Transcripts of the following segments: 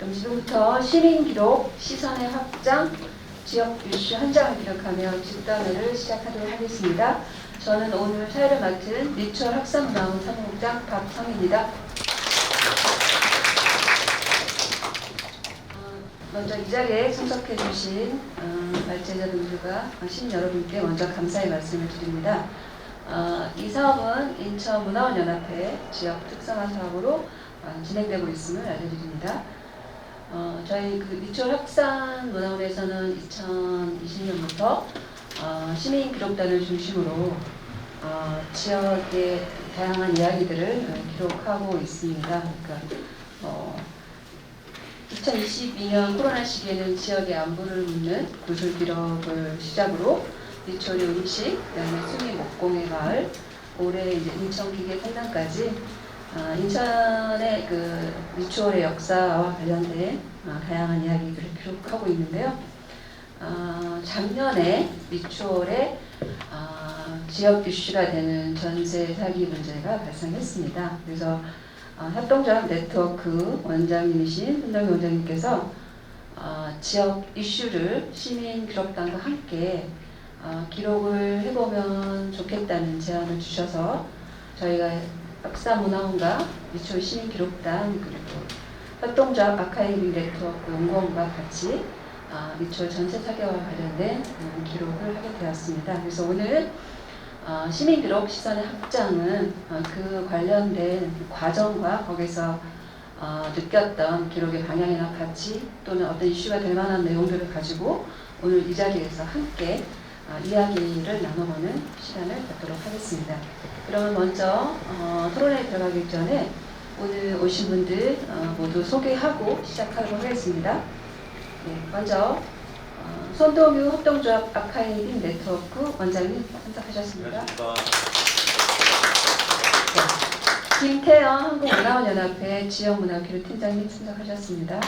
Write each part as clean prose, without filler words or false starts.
그럼 지금부터 시민 기록, 시선의 확장, 지역 이슈 한 장을 기록하며 집단회를 시작하도록 하겠습니다. 저는 오늘 사회를 맡은 리추얼 학산문화원 사무국장 박성입니다. 먼저 이 자리에 참석해 주신 발제자분들과 시민 여러분께 먼저 감사의 말씀을 드립니다. 이 사업은 인천문화원연합회 지역 특성화 사업으로 진행되고 있음을 알려드립니다. 저희 리추얼 학산문화원에서는 2020년부터 시민 기록단을 중심으로 지역의 다양한 이야기들을 기록하고 있습니다. 그러니까 2022년 코로나 시기에는 지역의 안부를 묻는 구슬 기록을 시작으로 리추얼의 음식, 그다음에 수미 목공의 마을, 올해 이제 인천 기계 성당까지 인천의 리추얼의 역사와 관련된 다양한 이야기들을 기록하고 있는데요. 작년에 리추얼의 지역 이슈가 되는 전세 사기 문제가 발생했습니다. 그래서 협동조합 네트워크 원장님이신 손정희 원장님께서 지역 이슈를 시민 기록단과 함께 기록을 해보면 좋겠다는 제안을 주셔서 저희가 학산문화원과 리추얼 시민기록단 그리고 협동조합 아카이빙 네트워크 연구원과 같이 리추얼 전세 사기와 관련된 기록을 하게 되었습니다. 그래서 오늘 시민기록 시선의 확장은 그 관련된 과정과 거기서 느꼈던 기록의 방향이나 가치 또는 어떤 이슈가 될 만한 내용들을 가지고 오늘 이 자리에서 함께 이야기를 나눠보는 시간을 갖도록 하겠습니다. 그러면 먼저 토론에 들어가기 전에 오늘 오신 분들 모두 소개하고 시작하도록 하겠습니다. 네, 먼저 손동유 협동조합 아카이빙 네트워크 원장님 참석하셨습니다. 네, 김태영 한국문화원연합회 지역문화교류팀장님 참석하셨습니다.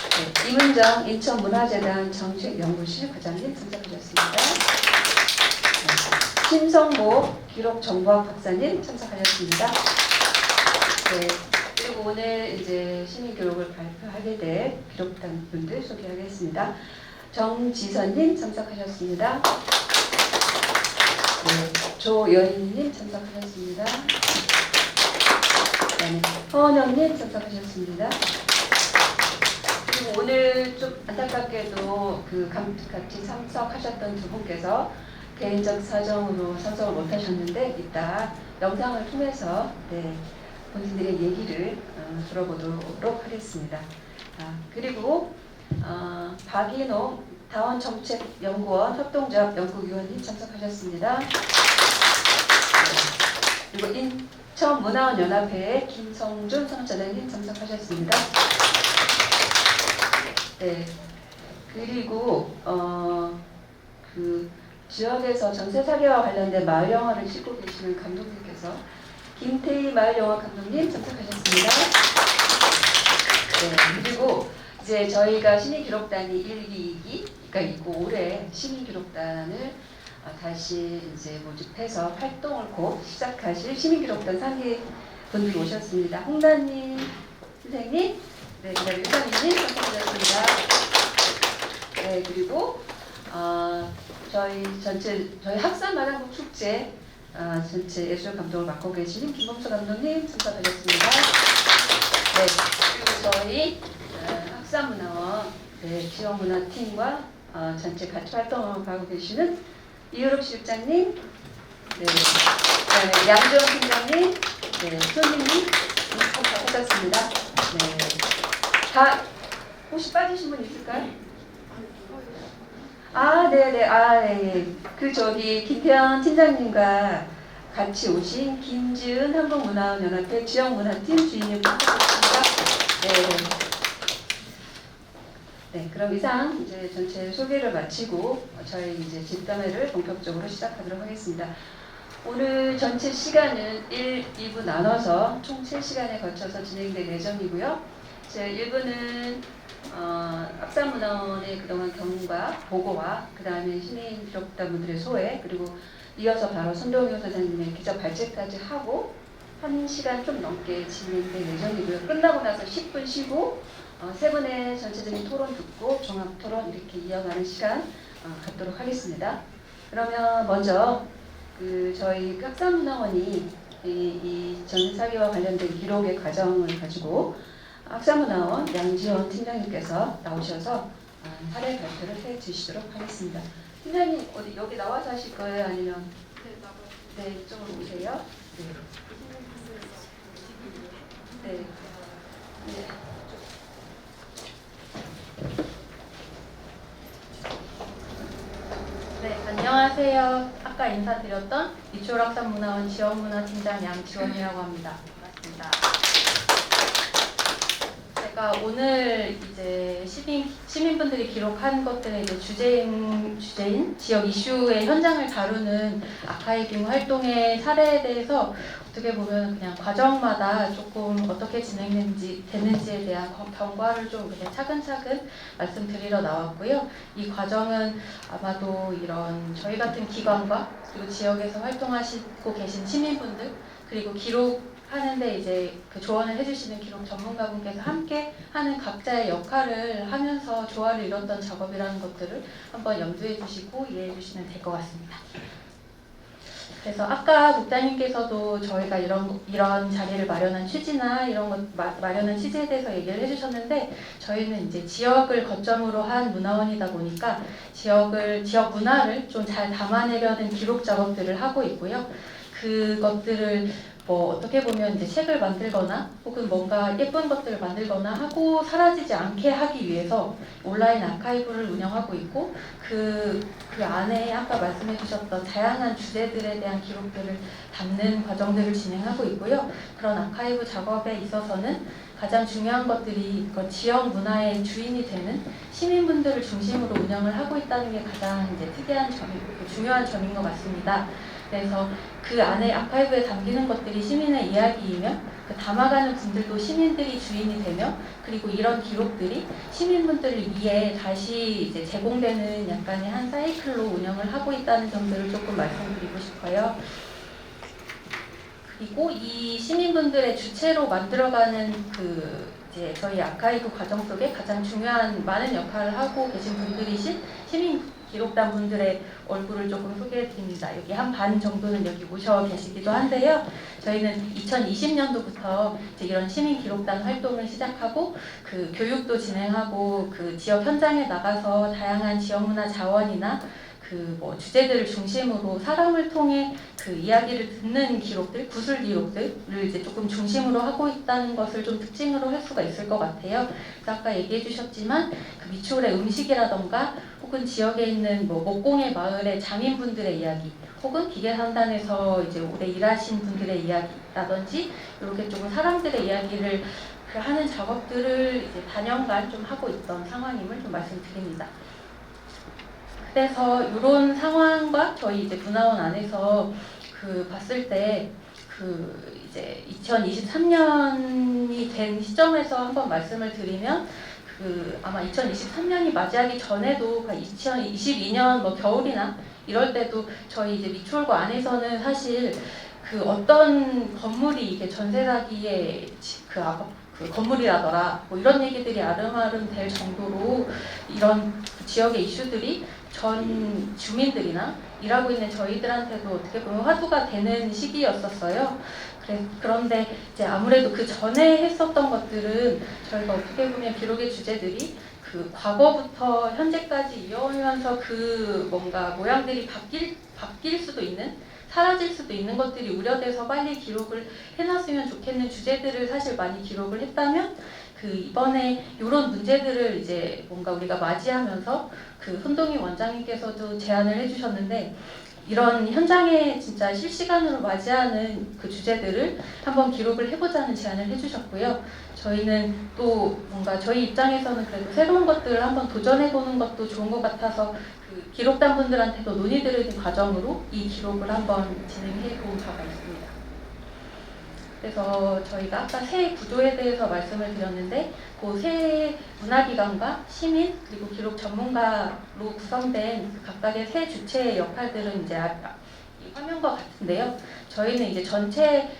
네, 이문정 인천문화재단 정책연구실 과장님 참석하셨습니다. 네, 심성모 기록정보학 박사님 참석하셨습니다. 네, 그리고 오늘 이제 시민기록을 발표하게 될 기록단 분들 소개하겠습니다. 정지선님 참석하셨습니다. 네, 조여인님 참석하셨습니다. 네, 허원영님 참석하셨습니다. 그리고 오늘 좀 안타깝게도 같이 참석하셨던 두 분께서 개인적 사정으로 참석을 못하셨는데 이따 영상을 통해서 본인들의 얘기를 들어보도록 하겠습니다. 그리고 박인호 다원정책연구원 협동조합 연구위원님 참석하셨습니다. 그리고 인천문화원연합회의 김성준 선전장님 참석하셨습니다. 네, 그리고 지역에서 전세 사기와 관련된 마을 영화를 찍고 계시는 감독님께서 김태희 마을 영화 감독님 참석하셨습니다. 네, 그리고 이제 저희가 시민기록단이 1, 2, 2기가 있고 올해 시민기록단을 다시 이제 모집해서 활동을 곧 시작하실 시민기록단 상위 분들이 오셨습니다. 홍단님 선생님, 네, 그다음에 유상희님 참석하셨습니다. 네, 그리고 저희 학산만화국 축제 전체 예술 감독을 맡고 계시는 김범수 감독님 참석하셨습니다. 네, 그리고 저희 학산문화원 지역문화팀과 전체 같이 활동을 하고 계시는 이유럽 실장님, 네, 그다음에 양지원 팀장님, 네, 손님님 참석하셨습니다. 네, 다 혹시 빠지신 분 있을까요? 네네. 네. 김태현 팀장님과 같이 오신 김지은 한국문화원연합회 지역문화팀 주인님 참석하셨습니다. 네, 그럼 이상 이제 전체 소개를 마치고 저희 이제 집단회를 본격적으로 시작하도록 하겠습니다. 오늘 전체 시간은 1, 2부 나눠서 총 3시간에 거쳐서 진행될 예정이고요. 제 1부는 학산문화원의 그동안 경과, 보고와 그 다음에 시민기록단분들의 소회, 그리고 이어서 바로 손동효 소장님의 기자 발제까지 하고 1시간 좀 넘게 진행될 예정이고요. 끝나고 나서 10분 쉬고 세 분의 전체적인 토론 듣고 종합 토론 이렇게 이어가는 시간 갖도록 하겠습니다. 그러면 먼저 저희 학사문화원이 이 전세사기와 관련된 기록의 과정을 가지고 학사문화원 양지원 팀장님께서 나오셔서 사례 발표를 해 주시도록 하겠습니다. 팀장님 어디 여기 나와서 하실 거예요? 아니면 네, 이쪽으로 오세요. 네. 네. 네. 네, 안녕하세요. 아까 인사드렸던 미추홀학사문화원 지원문화팀장 양지원이라고 합니다. 반갑습니다. 제가 오늘 이제 시민분들이 기록한 것들의 이제 주제인 지역 이슈의 현장을 다루는 아카이빙 활동의 사례에 대해서 어떻게 보면 그냥 과정마다 조금 어떻게 됐는지에 대한 경과를 좀 그냥 차근차근 말씀드리러 나왔고요. 이 과정은 아마도 이런 저희 같은 기관과 그리고 지역에서 활동하시고 계신 시민분들 그리고 기록하는데 이제 그 조언을 해주시는 기록 전문가분께서 함께 하는 각자의 역할을 하면서 조화를 이뤘던 작업이라는 것들을 한번 염두해 주시고 이해해 주시면 될 것 같습니다. 그래서 아까 국장님께서도 저희가 이런 자리를 마련한 취지나 이런 것 마련한 취지에 대해서 얘기를 해주셨는데 저희는 이제 지역을 거점으로 한 문화원이다 보니까 지역 문화를 좀 잘 담아내려는 기록 작업들을 하고 있고요. 그것들을 뭐 어떻게 보면 이제 책을 만들거나 혹은 뭔가 예쁜 것들을 만들거나 하고 사라지지 않게 하기 위해서 온라인 아카이브를 운영하고 있고 그 안에 아까 말씀해 주셨던 다양한 주제들에 대한 기록들을 담는 과정들을 진행하고 있고요. 그런 아카이브 작업에 있어서는 가장 중요한 것들이 지역 문화의 주인이 되는 시민분들을 중심으로 운영을 하고 있다는 게 가장 이제 특이한 중요한 점인 것 같습니다. 그래서 그 안에 아카이브에 담기는 것들이 시민의 이야기이며 그 담아가는 분들도 시민들이 주인이 되며 그리고 이런 기록들이 시민분들을 위해 다시 이제 제공되는 약간의 한 사이클로 운영을 하고 있다는 점들을 조금 말씀드리고 싶어요. 그리고 이 시민분들의 주체로 만들어가는 이제 저희 아카이브 과정 속에 가장 중요한 많은 역할을 하고 계신 분들이신 시민 기록단 분들의 얼굴을 조금 소개해 드립니다. 여기 한 반 정도는 여기 모셔 계시기도 한데요. 저희는 2020년도부터 이제 이런 시민 기록단 활동을 시작하고 그 교육도 진행하고 그 지역 현장에 나가서 다양한 지역 문화 자원이나 뭐 주제들을 중심으로 사람을 통해 그 이야기를 듣는 기록들, 구술 기록들을 이제 조금 중심으로 하고 있다는 것을 좀 특징으로 할 수가 있을 것 같아요. 그래서 아까 얘기해 주셨지만 그 미추홀의 음식이라던가 혹은 지역에 있는 뭐 목공의 마을의 장인분들의 이야기 혹은 기계산단에서 이제 오래 일하신 분들의 이야기라든지 이렇게 조금 사람들의 이야기를 하는 작업들을 이제 단연간 좀 하고 있던 상황임을 좀 말씀드립니다. 그래서 이런 상황과 저희 이제 문화원 안에서 봤을 때 이제 2023년이 된 시점에서 한번 말씀을 드리면 아마 2023년이 맞이하기 전에도 2022년 뭐 겨울이나 이럴 때도 저희 이제 미추홀구 안에서는 사실 어떤 건물이 이게 전세 사기의 그 건물이라더라 뭐 이런 얘기들이 아름아름 될 정도로 이런 지역의 이슈들이 전 주민들이나 일하고 있는 저희들한테도 어떻게 보면 화두가 되는 시기였었어요. 그런데 이제 아무래도 그 전에 했었던 것들은 저희가 어떻게 보면 기록의 주제들이 과거부터 현재까지 이어오면서 뭔가 모양들이 바뀔 수도 있는 사라질 수도 있는 것들이 우려돼서 빨리 기록을 해놨으면 좋겠는 주제들을 사실 많이 기록을 했다면 이번에 이런 문제들을 이제 뭔가 우리가 맞이하면서 손동희 원장님께서도 제안을 해주셨는데 이런 현장에 진짜 실시간으로 맞이하는 그 주제들을 한번 기록을 해보자는 제안을 해주셨고요. 저희는 또 뭔가 저희 입장에서는 그래도 새로운 것들을 한번 도전해보는 것도 좋은 것 같아서 기록단 분들한테도 논의드리는 과정으로 이 기록을 한번 진행해본 바가 있습니다. 그래서 저희가 아까 새 구조에 대해서 말씀을 드렸는데 그 새 문화기관과 시민 그리고 기록 전문가로 구성된 각각의 새 주체의 역할들은 이제 이 화면과 같은데요. 저희는 이제 전체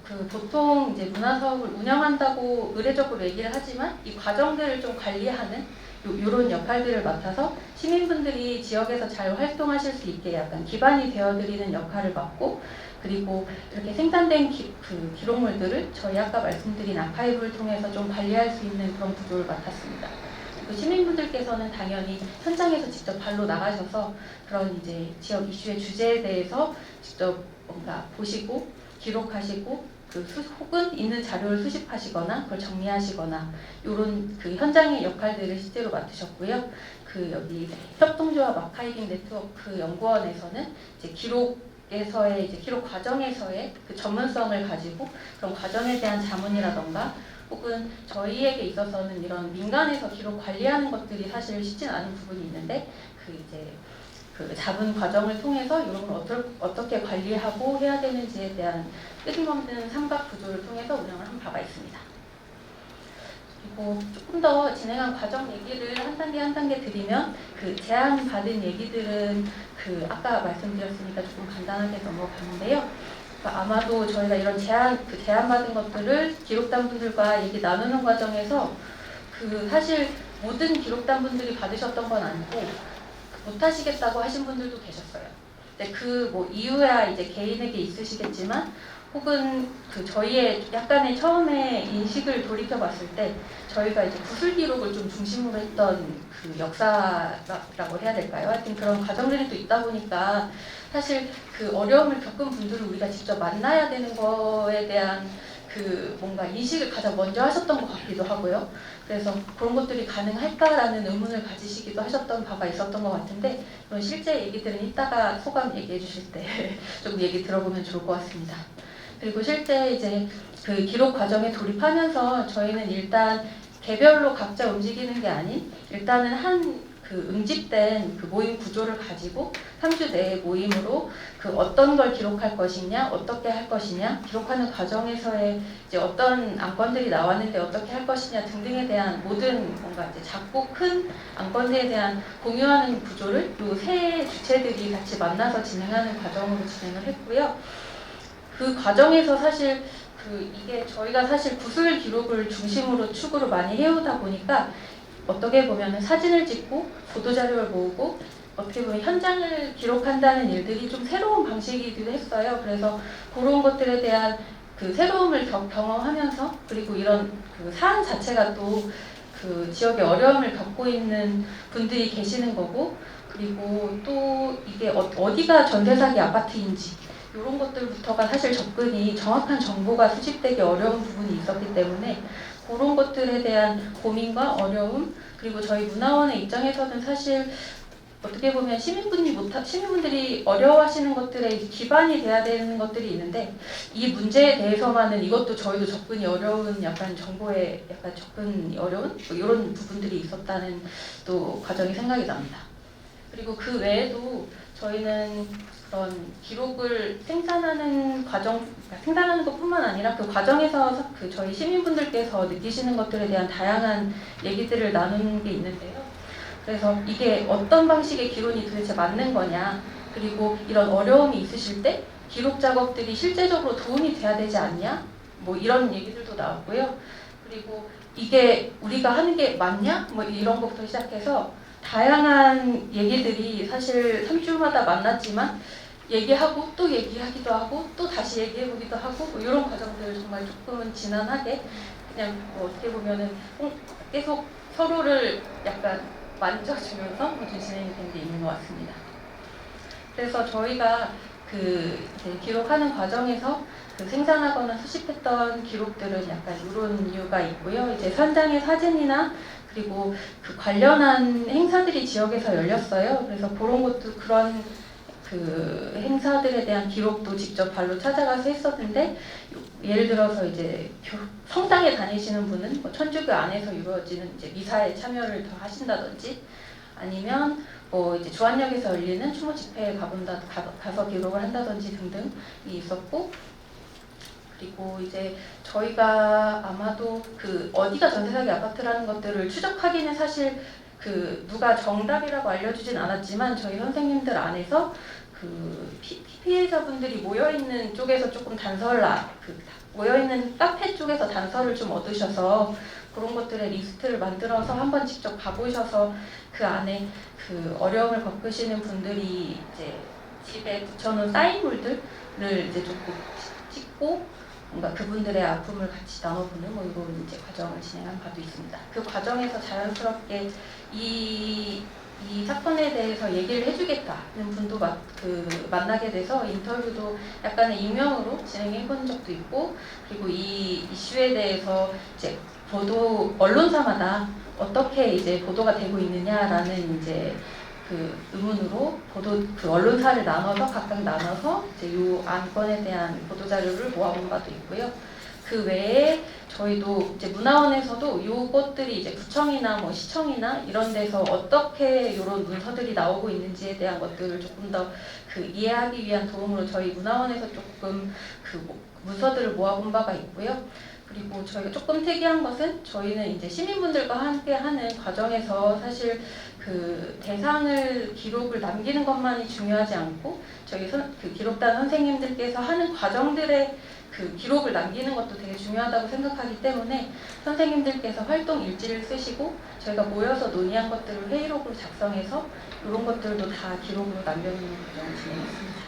그 보통 이제 문화사업을 운영한다고 의례적으로 얘기를 하지만 이 과정들을 좀 관리하는 이런 역할들을 맡아서 시민분들이 지역에서 잘 활동하실 수 있게 약간 기반이 되어드리는 역할을 맡고, 그리고 이렇게 생산된 그 기록물들을 저희 아까 말씀드린 아카이브를 통해서 좀 관리할 수 있는 그런 구조를 맡았습니다. 그 시민분들께서는 당연히 현장에서 직접 발로 나가셔서 그런 이제 지역 이슈의 주제에 대해서 직접 뭔가 보시고 기록하시고 혹은 있는 자료를 수집하시거나 그걸 정리하시거나 이런 그 현장의 역할들을 실제로 맡으셨고요. 그 여기 협동조합 아카이빙 네트워크 연구원에서는 이제 기록에서의 이제 기록 과정에서의 그 전문성을 가지고 그런 과정에 대한 자문이라던가 혹은 저희에게 있어서는 이런 민간에서 기록 관리하는 것들이 사실 쉽지 않은 부분이 있는데 그 잡은 과정을 통해서 이런 걸 어떻게 관리하고 해야 되는지에 대한 끊임없는 삼각 구조를 통해서 운영을 한 바가 있습니다. 그리고 조금 더 진행한 과정 얘기를 한 단계 한 단계 드리면 그 제안 받은 얘기들은 그 아까 말씀드렸으니까 조금 간단하게 넘어가는데요. 그러니까 아마도 저희가 이런 제안 받은 것들을 기록단 분들과 얘기 나누는 과정에서 그 사실 모든 기록단 분들이 받으셨던 건 아니고 못하시겠다고 하신 분들도 계셨어요. 근데 그 뭐 이유야 이제 개인에게 있으시겠지만 혹은 그 저희의 약간의 처음에 인식을 돌이켜 봤을 때 저희가 이제 구술 기록을 좀 중심으로 했던 그 역사라고 해야 될까요? 하여튼 그런 과정들이 또 있다 보니까 사실 그 어려움을 겪은 분들을 우리가 직접 만나야 되는 거에 대한 그 뭔가 인식을 가장 먼저 하셨던 것 같기도 하고요. 그래서 그런 것들이 가능할까라는 의문을 가지시기도 하셨던 바가 있었던 것 같은데 그런 실제 얘기들은 이따가 소감 얘기해 주실 때 좀 얘기 들어보면 좋을 것 같습니다. 그리고 실제 이제 그 기록 과정에 돌입하면서 저희는 일단 개별로 각자 움직이는 게 아닌 일단은 한 그 응집된 그 모임 구조를 가지고 3주 내의 모임으로 그 어떤 걸 기록할 것이냐, 어떻게 할 것이냐, 기록하는 과정에서의 이제 어떤 안건들이 나왔는데 어떻게 할 것이냐 등등에 대한 모든 뭔가 이제 작고 큰 안건들에 대한 공유하는 구조를 요 세 주체들이 같이 만나서 진행하는 과정으로 진행을 했고요. 그 과정에서 사실 이게 저희가 사실 구술 기록을 중심으로 축으로 많이 해오다 보니까 어떻게 보면 사진을 찍고 보도자료를 모으고 어떻게 보면 현장을 기록한다는 일들이 좀 새로운 방식이기도 했어요. 그래서 그런 것들에 대한 그 새로움을 경험하면서 그리고 이런 그 사안 자체가 또 그 지역에 어려움을 겪고 있는 분들이 계시는 거고 그리고 또 이게 어디가 전세 사기 아파트인지 이런 것들부터가 사실 접근이 정확한 정보가 수집되기 어려운 부분이 있었기 때문에 그런 것들에 대한 고민과 어려움 그리고 저희 문화원의 입장에서는 사실 어떻게 보면 시민분들이 어려워하시는 것들의 기반이 돼야 되는 것들이 있는데 이 문제에 대해서만은 이것도 저희도 접근이 어려운 약간 정보에 약간 접근이 어려운 뭐 이런 부분들이 있었다는 또 과정이 생각이 납니다. 그리고 그 외에도 저희는 그런 기록을 생산하는 과정, 생산하는 것뿐만 아니라 그 과정에서 그 저희 시민분들께서 느끼시는 것들에 대한 다양한 얘기들을 나누는 게 있는데요. 그래서 이게 어떤 방식의 기록이 도대체 맞는 거냐, 그리고 이런 어려움이 있으실 때 기록 작업들이 실제적으로 도움이 돼야 되지 않냐, 뭐 이런 얘기들도 나왔고요. 그리고 이게 우리가 하는 게 맞냐, 뭐 이런 것부터 시작해서 다양한 얘기들이 사실 3주마다 만났지만 얘기하고 또 얘기하기도 하고 또 다시 얘기해보기도 하고 뭐 이런 과정들을 정말 조금은 지난하게 그냥 뭐 어떻게 보면은 계속 서로를 약간 만져주면서 좀 진행이 된 게 있는 것 같습니다. 그래서 저희가 그 이제 기록하는 과정에서 그 생산하거나 수집했던 기록들은 약간 이런 이유가 있고요. 이제 현장의 사진이나 그리고 그 관련한 행사들이 지역에서 열렸어요. 그래서 그런 것도 그런 그 행사들에 대한 기록도 직접 발로 찾아가서 했었는데 예를 들어서 이제 성당에 다니시는 분은 뭐 천주교 안에서 이루어지는 이제 미사에 참여를 더 하신다든지 아니면 뭐 이제 주안역에서 열리는 추모 집회에 가서 기록을 한다든지 등등이 있었고 그리고 이제 저희가 아마도 그 어디가 전세사기 아파트라는 것들을 추적하기는 사실 그 누가 정답이라고 알려주진 않았지만 저희 선생님들 안에서 그 피해자분들이 모여 있는 쪽에서 조금 단서를 모여있는 카페 쪽에서 단서를 좀 얻으셔서 그런 것들의 리스트를 만들어서 한번 직접 가보셔서 그 안에 그 어려움을 겪으시는 분들이 이제 집에 붙여놓은 사인볼들을 이제 조금 찍고 뭔가 그분들의 아픔을 같이 나눠보는 뭐 이런 이제 과정을 진행한 바도 있습니다. 그 과정에서 자연스럽게 이 사건에 대해서 얘기를 해주겠다는 분도 만나게 돼서 인터뷰도 약간의 익명으로 진행해본 적도 있고, 그리고 이 이슈에 대해서 이제 언론사마다 어떻게 이제 보도가 되고 있느냐라는 이제 그 의문으로 그 언론사를 각각 나눠서 이제 요 안건에 대한 보도 자료를 모아본 바도 있고요. 그 외에 저희도 이제 문화원에서도 요것들이 이제 구청이나 뭐 시청이나 이런 데서 어떻게 이런 문서들이 나오고 있는지에 대한 것들을 조금 더 그 이해하기 위한 도움으로 저희 문화원에서 조금 그 문서들을 모아본 바가 있고요. 그리고 저희가 조금 특이한 것은 저희는 이제 시민분들과 함께 하는 과정에서 사실 그 대상을 기록을 남기는 것만이 중요하지 않고 저희 그 기록단 선생님들께서 하는 과정들의 그 기록을 남기는 것도 되게 중요하다고 생각하기 때문에 선생님들께서 활동 일지를 쓰시고 저희가 모여서 논의한 것들을 회의록으로 작성해서 이런 것들도 다 기록으로 남겨놓는 과정을 진행했습니다.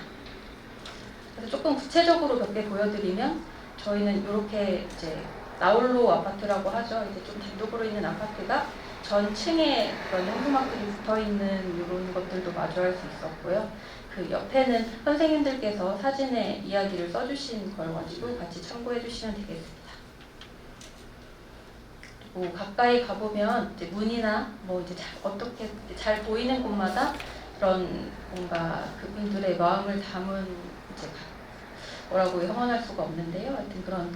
그래서 조금 구체적으로 몇 개 보여드리면 저희는 이렇게 이제 나홀로 아파트라고 하죠. 이제 좀 단독으로 있는 아파트가 전 층에 그런 현수막들이 붙어 있는 이런 것들도 마주할 수 있었고요. 그 옆에는 선생님들께서 사진에 이야기를 써주신 걸 가지고 같이 참고해 주시면 되겠습니다. 그리고 가까이 가보면 이제 문이나 뭐 이제 어떻게 잘 보이는 곳마다 그런 뭔가 그분들의 마음을 담은 이제 뭐라고 형언할 수가 없는데요. 하여튼 그런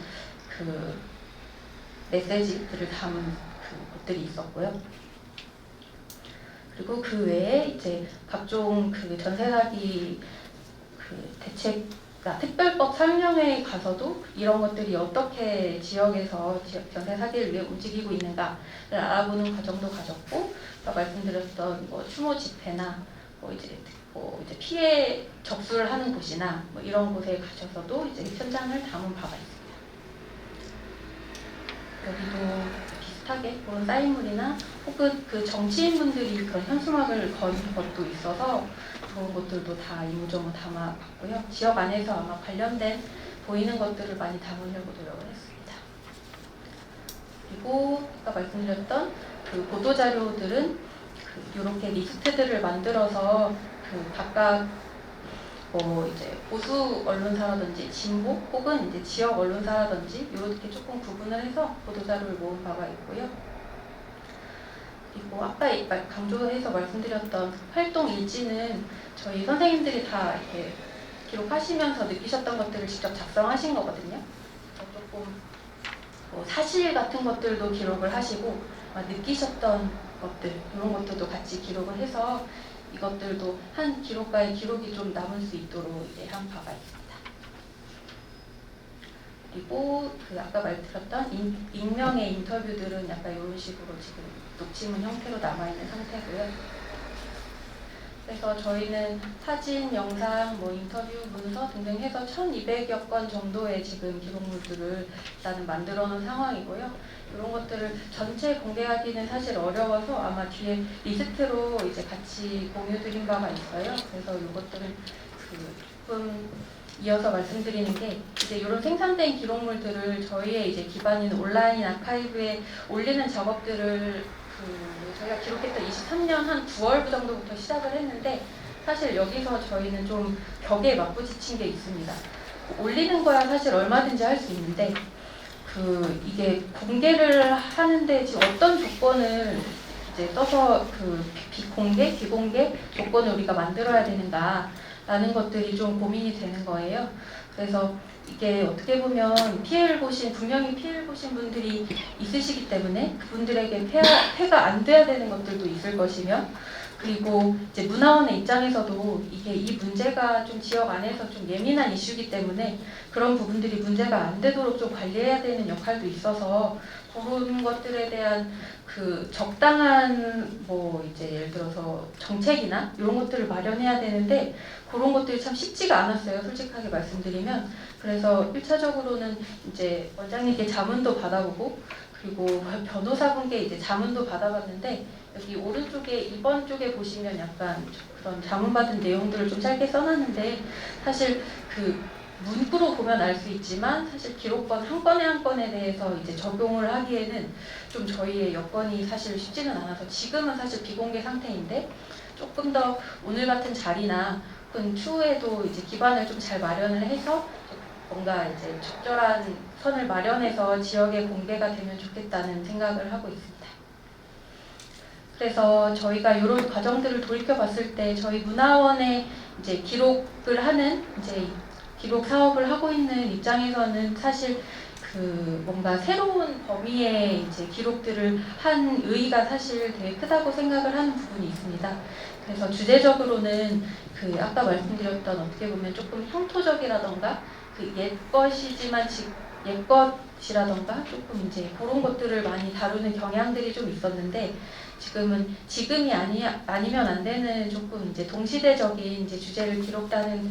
그 메시지들을 담은 그 것들이 있었고요. 그리고 그 외에 이제 각종 그 전세 사기 그 대책 특별법 설명회에 가서도 이런 것들이 어떻게 지역에서 전세 사기를 위해 움직이고 있는가를 알아보는 과정도 가졌고, 아까 말씀드렸던 뭐 추모 집회나 뭐 이제 피해 접수를 하는 곳이나 뭐 이런 곳에 가셔서도 이제 현장을 담은 바가 있습니다. 여기도 비슷하게 그런 사인물이나 혹은 그 정치인분들이 그런 현수막을 건 것도 있어서 그런 것들도 다 이모저모 담아봤고요. 지역 안에서 아마 관련된 보이는 것들을 많이 담으려고 노력을 했습니다. 그리고 아까 말씀드렸던 그 보도자료들은 이렇게 리스트들을 만들어서 그 각각 뭐 이제 보수 언론사라든지 진보 혹은 이제 지역 언론사라든지 이렇게 조금 구분을 해서 보도자료를 모은 바가 있고요. 그리고 아까 강조해서 말씀드렸던 활동 일지는 저희 선생님들이 다 이렇게 기록하시면서 느끼셨던 것들을 직접 작성하신 거거든요. 조금 뭐 사실 같은 것들도 기록을 하시고 느끼셨던 것들 이런 것들도 같이 기록을 해서 이것들도 한 기록가의 기록이 좀 남을 수 있도록 이제 한 바가 있습니다. 그리고 그 아까 말드렸던 익명의 인터뷰들은 약간 이런 식으로 지금 녹취문 형태로 남아있는 상태고요. 그래서 저희는 사진, 영상, 뭐 인터뷰, 문서 등등 해서 1200여 건 정도의 지금 기록물들을 일단은 만들어 놓은 상황이고요. 이런 것들을 전체 공개하기는 사실 어려워서 아마 뒤에 리스트로 이제 같이 공유 드린 바가 있어요. 그래서 이것들은 조금 이어서 말씀드리는 게 이제 이런 생산된 기록물들을 저희의 이제 기반인 온라인 아카이브에 올리는 작업들을 저희가 기록했던 23년 한 9월 정도부터 시작을 했는데 사실 여기서 저희는 좀 벽에 맞부딪힌 게 있습니다. 올리는 거야 사실 얼마든지 할 수 있는데 이게 공개를 하는데 지금 어떤 조건을 이제 써서 비공개, 비공개 조건을 우리가 만들어야 되는가라는 것들이 좀 고민이 되는 거예요. 그래서 이게 어떻게 보면 분명히 피해를 보신 분들이 있으시기 때문에 그분들에게 폐가 안 돼야 되는 것들도 있을 것이며 그리고 이제 문화원의 입장에서도 이게 이 문제가 좀 지역 안에서 좀 예민한 이슈이기 때문에 그런 부분들이 문제가 안 되도록 좀 관리해야 되는 역할도 있어서 그런 것들에 대한 그 적당한 뭐 이제 예를 들어서 정책이나 이런 것들을 마련해야 되는데 그런 것들이 참 쉽지가 않았어요. 솔직하게 말씀드리면. 그래서 1차적으로는 이제 원장님께 자문도 받아보고 그리고 변호사분께 이제 자문도 받아봤는데 여기 오른쪽에 2번 쪽에 보시면 약간 그런 자문받은 내용들을 좀 짧게 써놨는데 사실 그 문구로 보면 알 수 있지만 사실 기록건 한 건에 한 건에 대해서 이제 적용을 하기에는 좀 저희의 여건이 사실 쉽지는 않아서 지금은 사실 비공개 상태인데 조금 더 오늘 같은 자리나 혹은 추후에도 이제 기반을 좀 잘 마련을 해서 뭔가 이제 적절한 선을 마련해서 지역에 공개가 되면 좋겠다는 생각을 하고 있습니다. 그래서 저희가 이런 과정들을 돌이켜 봤을 때 저희 문화원에 이제 기록을 하는 이제 기록 사업을 하고 있는 입장에서는 사실 그 뭔가 새로운 범위의 이제 기록들을 한 의의가 사실 되게 크다고 생각을 하는 부분이 있습니다. 그래서 주제적으로는 그 아까 말씀드렸던 어떻게 보면 조금 형토적이라던가 그 옛것이지만 옛것이라던가 조금 이제 그런 것들을 많이 다루는 경향들이 좀 있었는데 지금은 지금이 아니면 안 되는 조금 이제 동시대적인 이제 주제를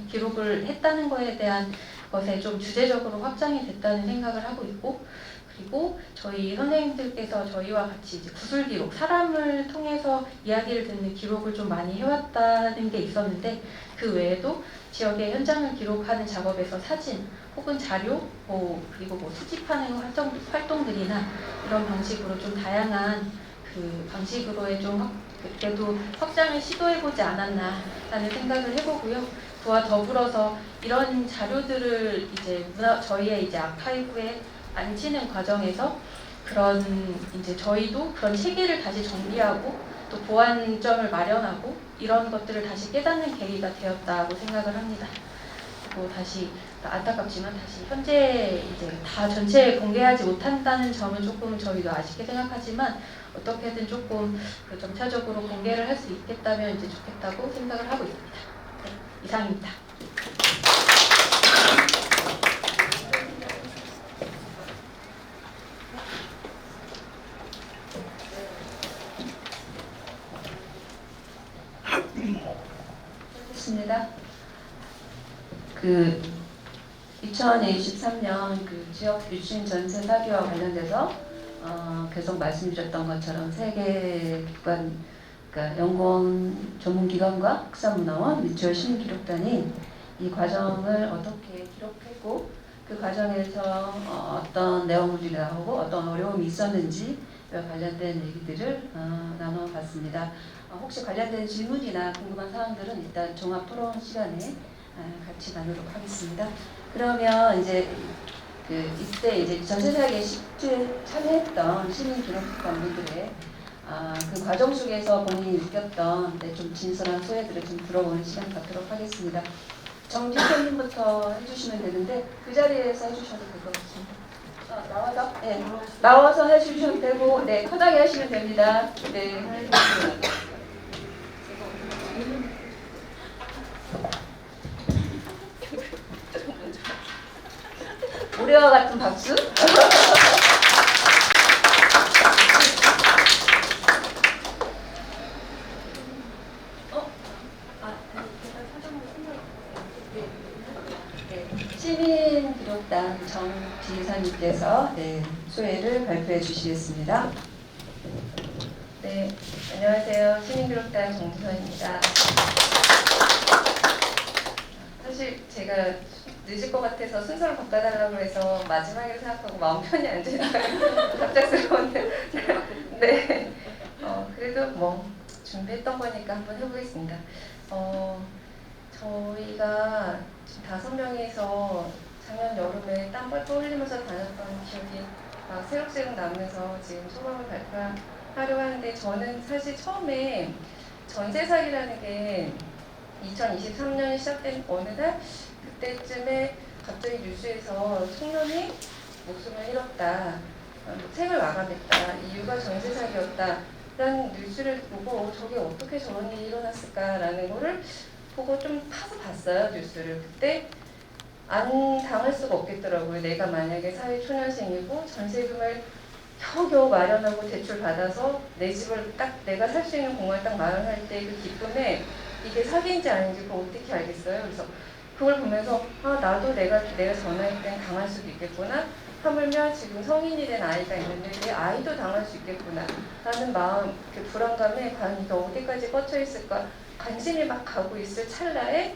기록을 했다는 거에 대한 것에 좀 주제적으로 확장이 됐다는 생각을 하고 있고 그리고 저희 선생님들께서 저희와 같이 이제 구술 기록, 사람을 통해서 이야기를 듣는 기록을 좀 많이 해왔다는 게 있었는데 그 외에도 지역의 현장을 기록하는 작업에서 사진 혹은 자료, 그리고 뭐 수집하는 활동들이나 이런 방식으로 좀 다양한 그 방식으로의 좀 그래도 확장을 시도해보지 않았나라는 생각을 해보고요. 그와 더불어서 이런 자료들을 이제 저희의 이제 아카이브에 앉히는 과정에서 그런 이제 저희도 그런 체계를 다시 정비하고 또 보완점을 마련하고 이런 것들을 다시 깨닫는 계기가 되었다고 생각을 합니다. 그리고 다시 안타깝지만 다시 현재 이제 다 전체 공개하지 못한다는 점은 조금 저희도 아쉽게 생각하지만 어떻게든 조금 그 점차적으로 공개를 할 수 있겠다면 이제 좋겠다고 생각을 하고 있습니다. 네, 이상입니다. 좋습니다. 그 2023년 그 지역 유치인 전세 사기와 관련돼서 계속 말씀드렸던 것처럼 세계 기관, 그러니까 연구원 전문기관과 국사문화원, 미추홀 시민기록단이 이 과정을 어떻게 기록했고 그 과정에서 어떤 내용들이 나오고 어떤 어려움이 있었는지와 관련된 얘기들을 나눠봤습니다. 혹시 관련된 질문이나 궁금한 사항들은 일단 종합토론 시간에 같이 나누도록 하겠습니다. 그러면 이제 이때 이제 전세사기에 참여했던 시민기록관분들의 그 과정 속에서 본인이 느꼈던 좀 진솔한 소회들을 좀 들어보는 시간 갖도록 하겠습니다. 정지선님부터 해주시면 되는데 그 자리에서 해주셔도 될 것 같습니다. 나와서? 네, 나와서 해주셔도 되고, 네, 편하게 하시면 됩니다. 네. 우리와 같은 박수? 시민기록단 정지사님께서 소회를 발표해 주시겠습니다. 네, 안녕하세요. 시민기록단 정지선입니다. 사실 제가 늦을 것 같아서 순서를 바꿔달라고 해서 마지막에 생각하고 마음 편히 앉으니까 갑작스러운데 네, 그래도 뭐 준비했던 거니까 한번 해보겠습니다. 저희가 지금 5명이서 작년 여름에 땀 뻘뻘 흘리면서 다녔던 기억이 막 새록새록 나면서 지금 소감을 발표하려고 하는데 저는 사실 처음에 전세사기라는 게 2023년이 시작된 어느 날 그때쯤에 갑자기 뉴스에서 청년이 목숨을 잃었다, 생을 마감했다, 이유가 전세사기였다 난 뉴스를 보고 저게 어떻게 저런 일이 일어났을까라는 거를 보고 좀 파서 봤어요, 뉴스를. 그때 안 당할 수가 없겠더라고요. 내가 만약에 사회초년생이고 전세금을 겨우겨우 마련하고 대출 받아서 내 집을 딱 내가 살 수 있는 공간을 딱 마련할 때 그 기쁨에 이게 사기인지 아닌지 그걸 어떻게 알겠어요? 그래서 그걸 보면서 아 나도 내가 전화할 땐 당할 수도 있겠구나. 하물며 지금 성인이 된 아이가 있는데 내 아이도 당할 수 있겠구나 라는 마음, 그 불안감에 과연 이게 어디까지 뻗쳐 있을까 관심이 막 가고 있을 찰나에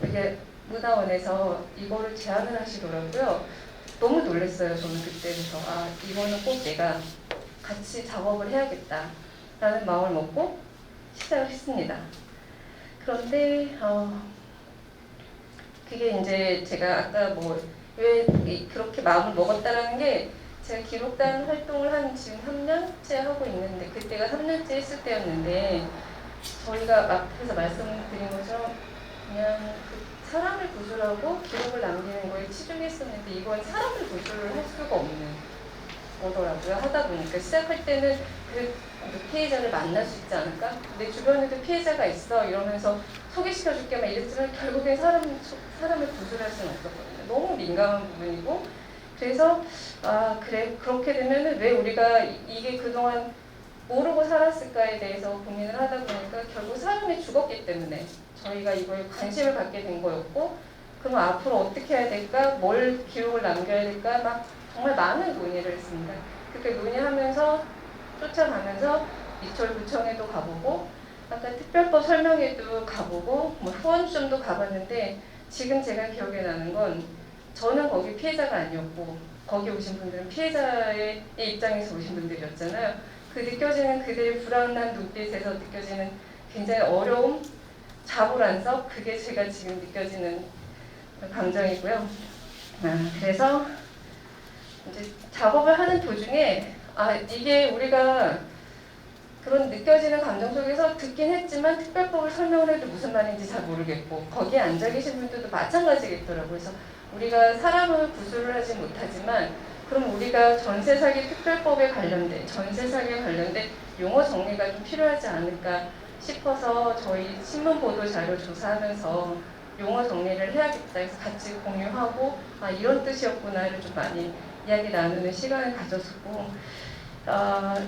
이게 문화원에서 이거를 제안을 하시더라고요. 너무 놀랐어요. 저는 그때. 그래서 아 이거는 꼭 내가 같이 작업을 해야겠다 라는 마음을 먹고 시작을 했습니다. 그런데 그게 이제 제가 아까 뭐 왜 그렇게 마음을 먹었다라는 게 제가 기록단 활동을 한 지금 3년째 하고 있는데 그때가 3년째 했을 때였는데 저희가 앞에서 말씀드린 것처럼 그냥 그 사람을 구술하고 기록을 남기는 거에 치중했었는데 이건 사람을 구술을 할 수가 없는 거더라고요. 하다 보니까 시작할 때는 그 피해자를 만날 수 있지 않을까? 내 주변에도 피해자가 있어 이러면서 소개시켜줄게 막 이랬지만 결국엔 사람을 구술할 수는 없었거든요. 너무 민감한 부분이고 그래서 아 그래 그렇게 되면은 왜 우리가 이게 그동안 모르고 살았을까에 대해서 고민을 하다 보니까 결국 사람이 죽었기 때문에 저희가 이거에 관심을 갖게 된 거였고 그럼 앞으로 어떻게 해야 될까? 뭘 기록을 남겨야 될까? 막 정말 많은 논의를 했습니다. 그렇게 논의하면서 쫓아가면서 이철구청에도 가보고 아까 특별법 설명회도 가보고 뭐 후원점도 가봤는데 지금 제가 기억에 나는 건 저는 거기 피해자가 아니었고 거기 오신 분들은 피해자의 입장에서 오신 분들이었잖아요. 그 느껴지는 그들의 불안한 눈빛에서 느껴지는 굉장히 어려움, 자불안석 그게 제가 지금 느껴지는 감정이고요. 그래서 이제 작업을 하는 도중에 이게 우리가 그런 느껴지는 감정 속에서 듣긴 했지만 특별법을 설명을 해도 무슨 말인지 잘 모르겠고 거기에 앉아 계신 분들도 마찬가지겠더라고요. 그래서 우리가 사람을 구술을 하지 못하지만 그럼 우리가 전세 사기 특별법에 관련된 전세 사기에 관련된 용어 정리가 좀 필요하지 않을까 싶어서 저희 신문 보도 자료 조사하면서 용어 정리를 해야겠다 해서 같이 공유하고 이런 뜻이었구나를 좀 많이 이야기 나누는 시간을 가졌었고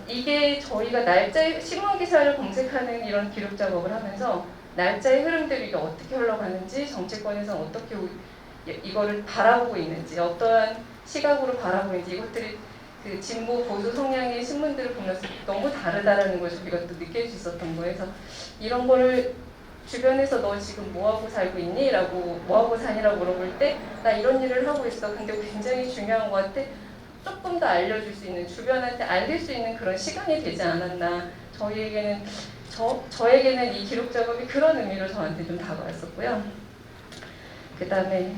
이게 저희가 날짜의 신문 기사를 검색하는 이런 기록 작업을 하면서 날짜의 흐름들이 이게 어떻게 흘러가는지 정치권에서 어떻게 이거를 바라보고 있는지 어떠한 시각으로 바라보고 있는지 이것들이 그 진보 보수 성향의 신문들을 보면서 너무 다르다라는 걸 저희가 또 느낄 수 있었던 거예요. 그래서 이런 거를 주변에서 너 지금 뭐하고 살고 있니? 라고 뭐하고 사니라고 물어볼 때 나 이런 일을 하고 있어. 근데 굉장히 중요한 것 같아. 조금 더 알려줄 수 있는 주변한테 알릴 수 있는 그런 시간이 되지 않았나. 저에게는 이 기록 작업이 그런 의미로 저한테 좀 다가왔었고요. 그 다음에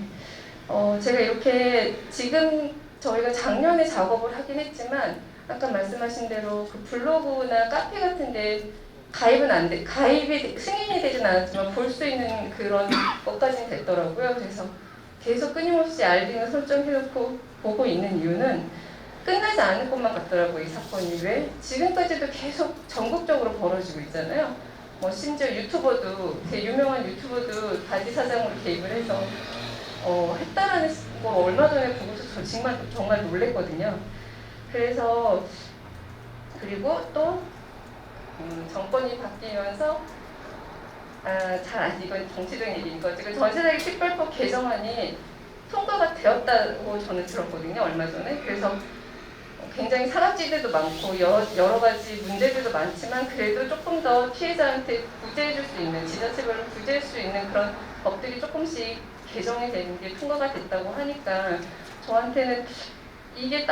제가 이렇게 지금 저희가 작년에 작업을 하긴 했지만 아까 말씀하신 대로 그 블로그나 카페 같은데 가입이 승인이 되진 않았지만 볼 수 있는 그런 것까지는 됐더라고요. 그래서 계속 끊임없이 알림을 설정해놓고 보고 있는 이유는 끝나지 않을 것만 같더라고요. 이 사건이 왜 지금까지도 계속 전국적으로 벌어지고 있잖아요. 뭐 심지어 유튜버도 되게 유명한 유튜버도 바지 사장으로 개입을 해서 했다라는 걸 얼마 전에 보고서 저 정말 놀랬거든요. 그래서 그리고 또 정권이 바뀌면서 이건 정치적인 얘기인 거지. 그 전세사기 특별법 개정안이 통과가 되었다고 저는 들었거든요. 얼마 전에. 그래서 굉장히 사각지대도 많고 여러 가지 문제들도 많지만 그래도 조금 더 피해자한테 구제해줄 수 있는 지자체별로 구제할 수 있는 그런 법들이 조금씩 개정이 되는 게 통과가 됐다고 하니까 저한테는 이게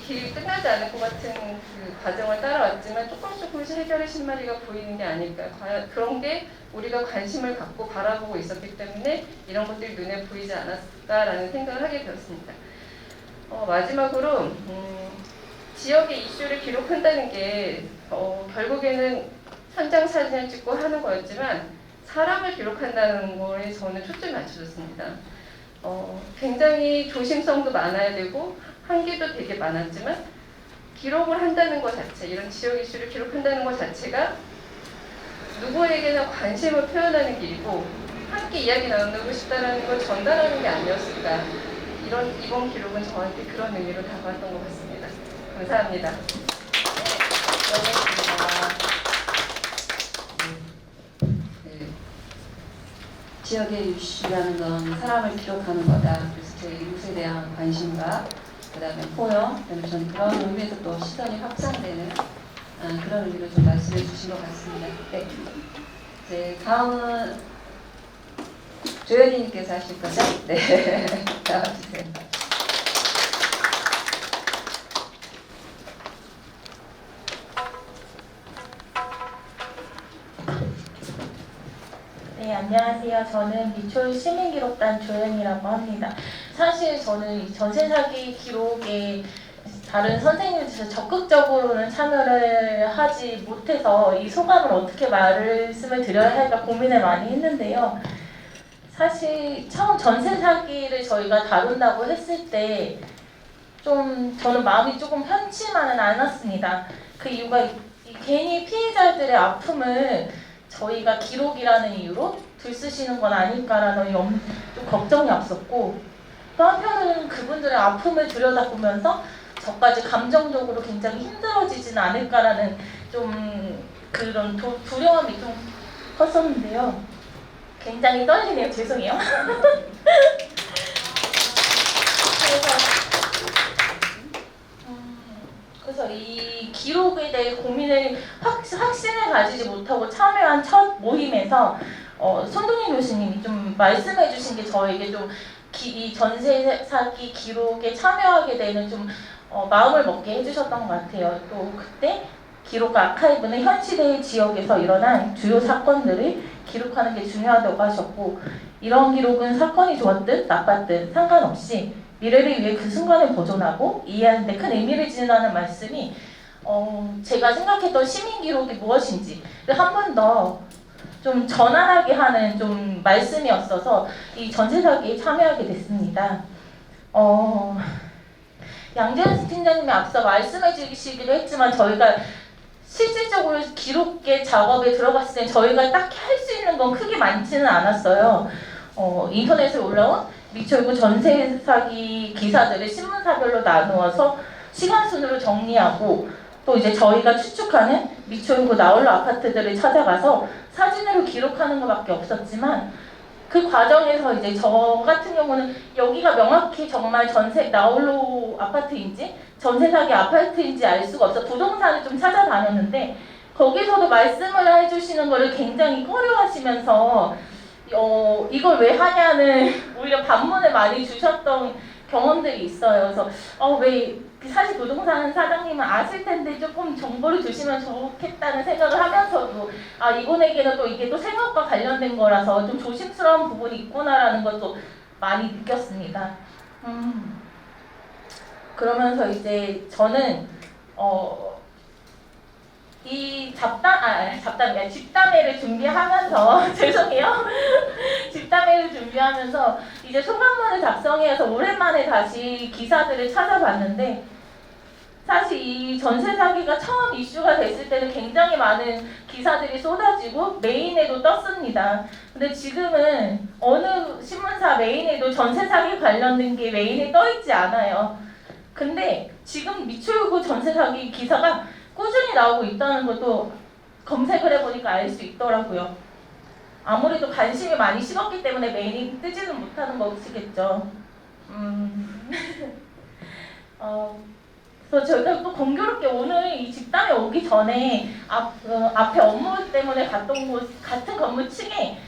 길이 끝나지 않을 것 같은 그 과정을 따라왔지만 조금씩 해결의 신마리가 보이는 게 아닐까. 과연 그런 게 우리가 관심을 갖고 바라보고 있었기 때문에 이런 것들이 눈에 보이지 않았을까라는 생각을 하게 되었습니다. 마지막으로 지역의 이슈를 기록한다는 게 결국에는 현장 사진을 찍고 하는 거였지만 사람을 기록한다는 거에 저는 초점이 맞춰졌습니다. 굉장히 조심성도 많아야 되고 한계도 되게 많았지만 기록을 한다는 것 자체, 이런 지역 이슈를 기록한다는 것 자체가 누구에게나 관심을 표현하는 길이고 함께 이야기 나누고 싶다는 걸 전달하는 게 아니었을까. 이번 기록은 저한테 그런 의미로 다가왔던 것 같습니다. 감사합니다. 네. 지역의 이슈라는 건 사람을 기록하는 거다. 그래서 제 이웃에 대한 관심과 그다음에 포용, 그다음에 저는 그런 의미에서 또 시선이 확장되는 그런 의미로 좀 말씀해 주신 것 같습니다. 네. 이제 다음은 조연희님께서 하실 거죠? 네. 나와주세요. 네, 안녕하세요. 저는 미추홀 시민기록단 조연이라고 합니다. 사실 저는 이 전세 사기 기록에 다른 선생님들께서 적극적으로는 참여를 하지 못해서 이 소감을 어떻게 말씀을 드려야 할까 고민을 많이 했는데요. 사실 처음 전세 사기를 저희가 다룬다고 했을 때 좀 저는 마음이 조금 편치만은 않았습니다. 그 이유가 괜히 피해자들의 아픔을 저희가 기록이라는 이유로 들쓰시는 건 아닐까라는 좀 걱정이 앞섰고, 또 한편으로는 그분들의 아픔을 들여다보면서 저까지 감정적으로 굉장히 힘들어지지는 않을까라는 좀 그런 두려움이 좀 컸었는데요. 굉장히 떨리네요. 죄송해요. 그래서 이 기록에 대해 고민을 확신을 가지지 못하고 참여한 첫 모임에서 손동희 교수님이 좀 말씀해 주신 게 저에게 좀 이 전세 사기 기록에 참여하게 되는 좀 마음을 먹게 해주셨던 것 같아요. 또 그때 기록 아카이브는 현 시대의 지역에서 일어난 주요 사건들을 기록하는 게 중요하다고 하셨고, 이런 기록은 사건이 좋았든 나빴든 상관없이 미래를 위해 그 순간을 보존하고 이해하는 데 큰 의미를 지닌다는 말씀이 제가 생각했던 시민 기록이 무엇인지 한 번 더 좀 전환하게 하는 좀 말씀이었어서 이 전세 사기에 참여하게 됐습니다. 양재현 팀장님이 앞서 말씀해 주시기도 했지만 저희가 실질적으로 기록계 작업에 들어갔을 때 저희가 딱히 할 수 있는 건 크게 많지는 않았어요. 인터넷에 올라온 미추홀구 전세 사기 기사들을 신문사별로 나누어서 시간 순으로 정리하고, 또 이제 저희가 추측하는 미추홀구 나홀로 아파트들을 찾아가서 사진으로 기록하는 것밖에 없었지만, 그 과정에서 이제 저 같은 경우는 여기가 명확히 정말 전세 나홀로 아파트인지 전세 사기 아파트인지 알 수가 없어 부동산을 좀 찾아다녔는데, 거기서도 말씀을 해주시는 거를 굉장히 꺼려하시면서 이걸 왜 하냐는 오히려 반문을 많이 주셨던 경험들이 있어요. 그래서 왜 사실 부동산 사장님은 아실 텐데 조금 정보를 주시면 좋겠다는 생각을 하면서도 이분에게는 또 이게 또 생업과 관련된 거라서 좀 조심스러운 부분이 있구나라는 것도 많이 느꼈습니다. 그러면서 이제 저는 이 집담회를 준비하면서 죄송해요. 집담회를 준비하면서 이제 소감문을 작성해서 오랜만에 다시 기사들을 찾아봤는데, 사실 이 전세 사기가 처음 이슈가 됐을 때는 굉장히 많은 기사들이 쏟아지고 메인에도 떴습니다. 근데 지금은 어느 신문사 메인에도 전세 사기 관련된 게 메인에 떠 있지 않아요. 근데 지금 미추홀구 전세 사기 기사가 꾸준히 나오고 있다는 것도 검색을 해보니까 알 수 있더라고요. 아무래도 관심이 많이 식었기 때문에 메인이 뜨지는 못하는 것이겠죠. 그래서 저희가 또 공교롭게 오늘 이 집담에 오기 전에 앞에 업무 때문에 갔던 곳 같은 건물 층에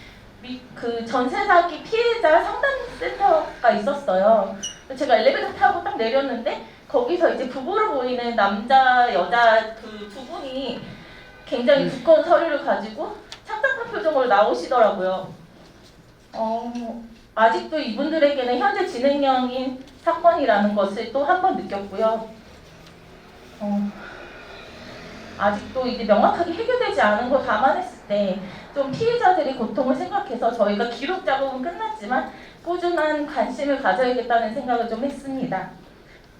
그 전세 사기 피해자 상담센터가 있었어요. 제가 엘리베이터 타고 딱 내렸는데 거기서 이제 부부로 보이는 남자 여자 그 두 분이 굉장히 두꺼운 서류를 가지고 착잡한 표정으로 나오시더라고요. 아직도 이분들에게는 현재 진행형인 사건이라는 것을 또 한 번 느꼈고요. 아직도 이제 명확하게 해결되지 않은 걸 감안했을 때 좀 피해자들의 고통을 생각해서 저희가 기록 작업은 끝났지만 꾸준한 관심을 가져야겠다는 생각을 좀 했습니다.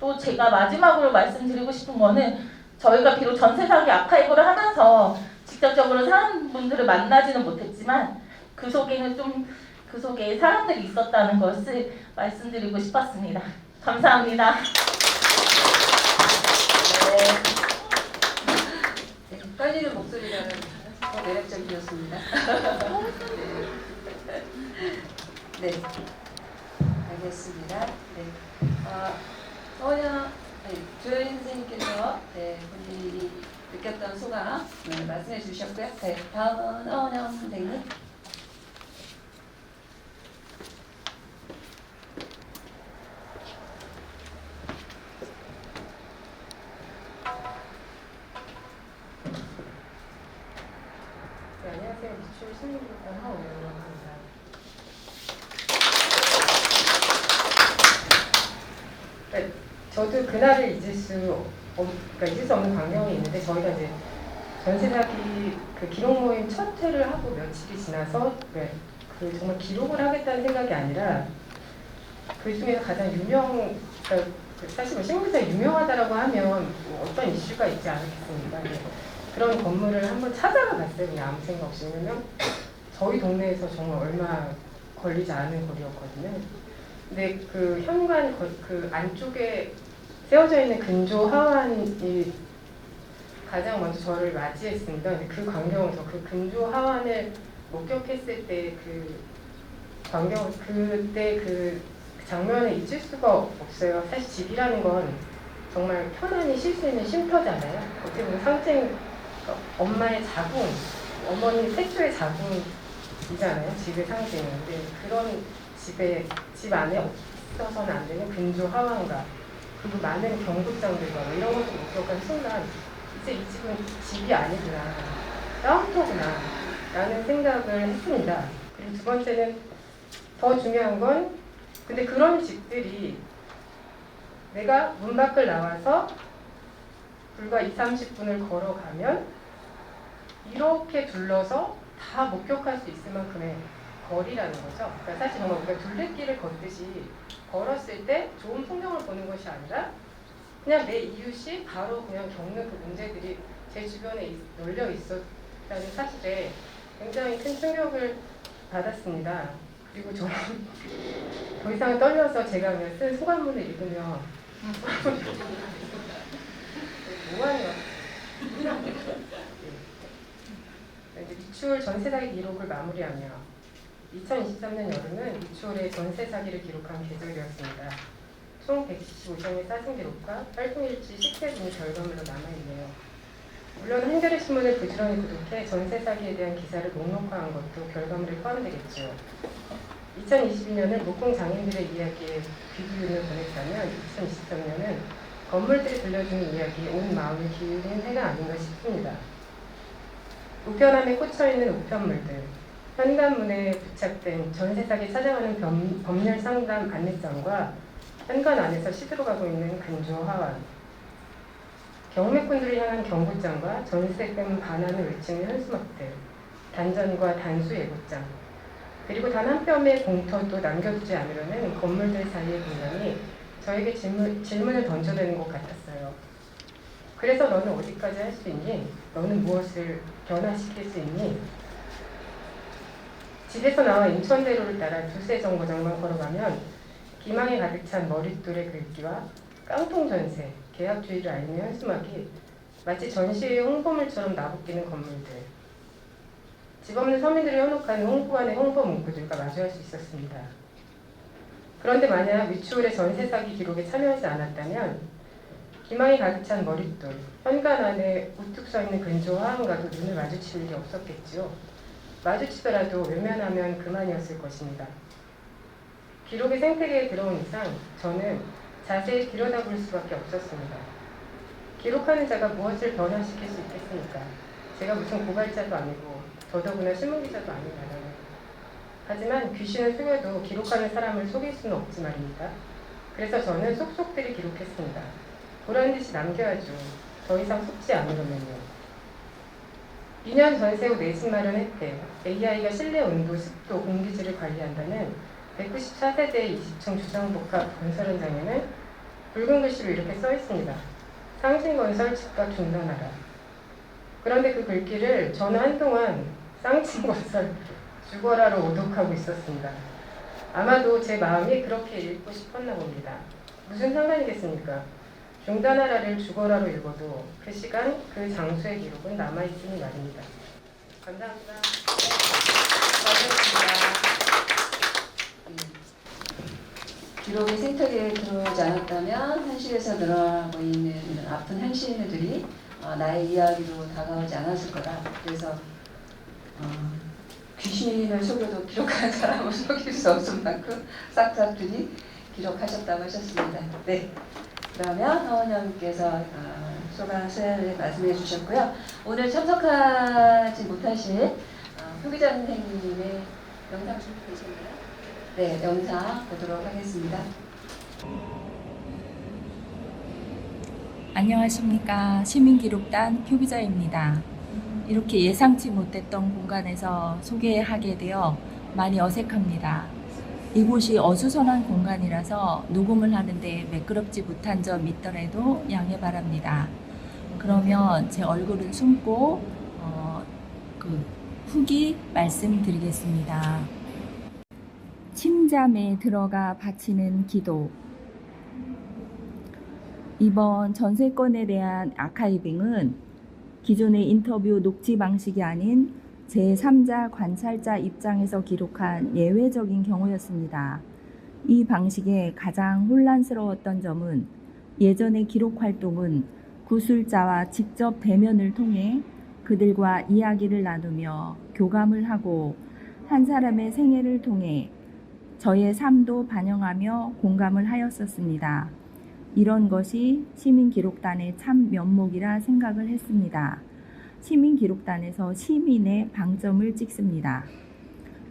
또 제가 마지막으로 말씀드리고 싶은 거는 저희가 비록 전세 사기 아카이브를 하면서 직접적으로 사람분들을 만나지는 못했지만 그 속에 사람들이 있었다는 것을 말씀드리고 싶었습니다. 감사합니다. 네, 떨리는 목소리라는 더 매력적이었습니다. 네, 알겠습니다. 네, 조혜린 선생님께서 본인이 느꼈던 소감 말씀해 주셨고요. 네, 다음은 어은영 선생님. 네, 안녕하세요. 미추홀 시민분단 하오연이라고 합니다. 네, 저도 그날을 잊을 수 없는 광경이 있는데 저희가 이제 전세 사기 그 기록 모임 첫 회를 하고 며칠이 지나서 그 정말 기록을 하겠다는 생각이 아니라 그 중에서 가장 사실 뭐 신문사에 유명하다라고 하면 뭐 어떤 이슈가 있지 않겠습니까? 네. 그런 건물을 한번 찾아가 봤어요. 그냥 아무 생각 없이. 왜냐면 저희 동네에서 정말 얼마 걸리지 않은 거리였거든요. 근데 그 현관 그 안쪽에 세워져 있는 근조 하완이 가장 먼저 저를 맞이했습니다. 근데 그 광경에서 그 근조 하완을 목격했을 때 그때 그 장면을 잊을 수가 없어요. 사실 집이라는 건 정말 편안히 쉴 수 있는 쉼터잖아요. 어떻게 보면 상징, 엄마의 자궁, 어머니 태초의 자궁이잖아요. 집의 상징은. 근데 그런 집 안에 없어서는 안 되는 근조 하완과 그리고 많은 경극장들과 뭐 이런 것을 목격한 순간 이제 이 집은 집이 아니구나, 싸움터구나 라는 생각을 했습니다. 그리고 두 번째는 더 중요한 건 근데 그런 집들이 내가 문 밖을 나와서 불과 20-30분을 걸어가면 이렇게 둘러서 다 목격할 수 있을 만큼의 거리라는 거죠. 그러니까 사실 정말 우리가 둘레길을 걷듯이 걸었을 때 좋은 풍경을 보는 것이 아니라 그냥 내 이웃이 바로 그냥 겪는 그 문제들이 제 주변에 널려 있었다는 사실에 굉장히 큰 충격을 받았습니다. 그리고 저는 더 이상 떨려서 제가 그냥 쓴 소감문을 읽으면 뭐하냐. 이제 미추홀 전세 사기 기록을 마무리하며 2023년 여름은 미추홀의 전세 사기를 기록한 계절이었습니다. 총 175점의 사진 기록과 활동일지 10회 등의 결과물로 남아있네요. 물론 한겨레 신문을 부지런히 구독해 전세 사기에 대한 기사를 목록화한 것도 결과물에 포함되겠죠. 2022년은 목공 장인들의 이야기에 귀 기울임을 보냈다면 2023년은 건물들이 들려주는 이야기에 온 마음을 기울인 해가 아닌가 싶습니다. 우편함에 꽂혀있는 우편물들, 현관문에 부착된 전세 사기 찾아가는 법률 상담 안내장과 현관 안에서 시들어 가고 있는 근조 하완, 경매꾼들을 향한 경고장과 전세금 반환을 외치는 현수막들, 단전과 단수 예고장, 그리고 단 한 뼘의 공터도 남겨두지 않으려는 건물들 사이의 공간이 저에게 질문을 던져대는 것 같았어요. 그래서 너는 어디까지 할 수 있니? 너는 무엇을 변화시킬 수 있니? 집에서 나와 인천대로를 따라 두세 정거장만 걸어가면 기망에 가득 찬 머릿돌의 글귀와 깡통 전세, 계약주의를 알리는 현수막이 마치 전시의 홍보물처럼 나부끼는 건물들. 집 없는 서민들을 현혹하는 홍보관의 홍보 문구들과 마주할 수 있었습니다. 그런데 만약 미추홀의 전세 사기 기록에 참여하지 않았다면 기망이 가득 찬 머릿돌, 현관 안에 우뚝 서 있는 근조 하완과도 눈을 마주칠 일이 없었겠지요. 마주치더라도 외면하면 그만이었을 것입니다. 기록의 생태계에 들어온 이상 저는 자세히 들여다볼 수밖에 없었습니다. 기록하는 자가 무엇을 변화시킬 수 있겠습니까? 제가 무슨 고발자도 아니고 더더구나 신문기자도 아니라는. 하지만 귀신을 속여도 기록하는 사람을 속일 수는 없지 말입니다. 그래서 저는 속속들이 기록했습니다. 보란듯이 남겨야죠. 더 이상 속지 않으려면요. 2년 전세 후 내 집 마련 혜택, AI가 실내 온도, 습도, 공기질을 관리한다는 194세대 20층 주상복합 건설 현장에는 붉은 글씨로 이렇게 써 있습니다. 쌍친건설 집값 중단하라. 그런데 그 글귀를 저는 한동안 쌍친건설 죽어라로 오독하고 있었습니다. 아마도 제 마음이 그렇게 읽고 싶었나 봅니다. 무슨 상관이겠습니까? 중단하라를 죽어라로 읽어도 그 시간, 그 장소의 기록은 남아있으니 말입니다. 감사합니다. 기록이 생태계에 들어오지 않았다면 현실에서 늘어나고 있는 이런 아픈 현실들이 나의 이야기로 다가오지 않았을 거다. 그래서 귀신을 속여도 기록하는 사람은 속일 수 없을 만큼 싹싹들이 기록하셨다고 하셨습니다. 네. 그러면 하원장님께서 소감을 말씀해 주셨고요. 오늘 참석하지 못하신 표기자 선생님의 영상 준비되셨나요? 네, 영상 보도록 하겠습니다. 안녕하십니까. 시민기록단 표기자입니다. 이렇게 예상치 못했던 공간에서 소개하게 되어 많이 어색합니다. 이곳이 어수선한 공간이라서 녹음을 하는데 매끄럽지 못한 점 있더라도 양해 바랍니다. 그러면 제 얼굴은 숨고 후기 말씀드리겠습니다. 침잠에 들어가 바치는 기도. 이번 전세건에 대한 아카이빙은 기존의 인터뷰 녹취 방식이 아닌 제3자 관찰자 입장에서 기록한 예외적인 경우였습니다. 이 방식의 가장 혼란스러웠던 점은 예전의 기록 활동은 구술자와 직접 대면을 통해 그들과 이야기를 나누며 교감을 하고 한 사람의 생애를 통해 저의 삶도 반영하며 공감을 하였었습니다. 이런 것이 시민기록단의 참 면목이라 생각을 했습니다. 시민기록단에서 시민의 방점을 찍습니다.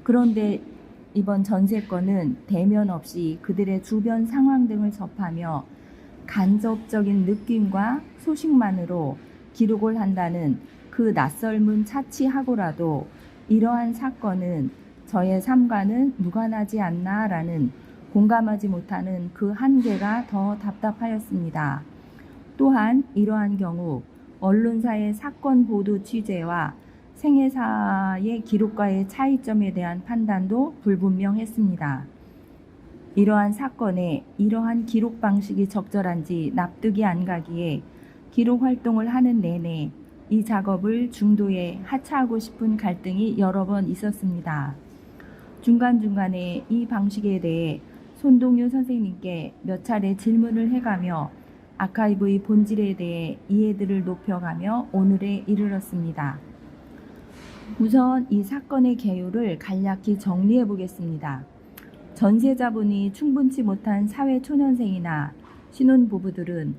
그런데 이번 전세건은 대면 없이 그들의 주변 상황 등을 접하며 간접적인 느낌과 소식만으로 기록을 한다는 그 낯설문 차치하고라도 이러한 사건은 저의 삶과는 무관하지 않나라는 공감하지 못하는 그 한계가 더 답답하였습니다. 또한 이러한 경우 언론사의 사건 보도 취재와 생애사의 기록과의 차이점에 대한 판단도 불분명했습니다. 이러한 사건에 이러한 기록 방식이 적절한지 납득이 안 가기에 기록 활동을 하는 내내 이 작업을 중도에 하차하고 싶은 갈등이 여러 번 있었습니다. 중간중간에 이 방식에 대해 손동유 선생님께 몇 차례 질문을 해가며 아카이브의 본질에 대해 이해들을 높여가며 오늘에 이르렀습니다. 우선 이 사건의 개요를 간략히 정리해 보겠습니다. 전세자분이 충분치 못한 사회초년생이나 신혼부부들은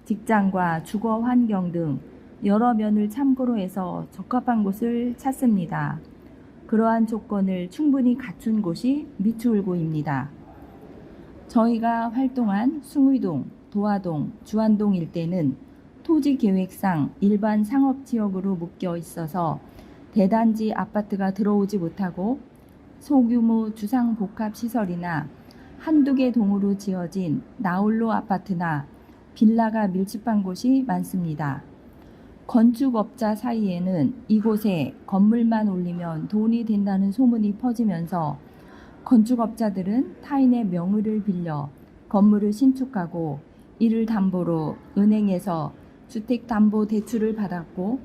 직장과 주거 환경 등 여러 면을 참고로 해서 적합한 곳을 찾습니다. 그러한 조건을 충분히 갖춘 곳이 미추홀구입니다. 저희가 활동한 숭의동, 도화동, 주안동 일대는 토지계획상 일반 상업지역으로 묶여 있어서 대단지 아파트가 들어오지 못하고 소규모 주상복합시설이나 한두 개 동으로 지어진 나홀로 아파트나 빌라가 밀집한 곳이 많습니다. 건축업자 사이에는 이곳에 건물만 올리면 돈이 된다는 소문이 퍼지면서 건축업자들은 타인의 명의를 빌려 건물을 신축하고 이를 담보로 은행에서 주택담보대출을 받았고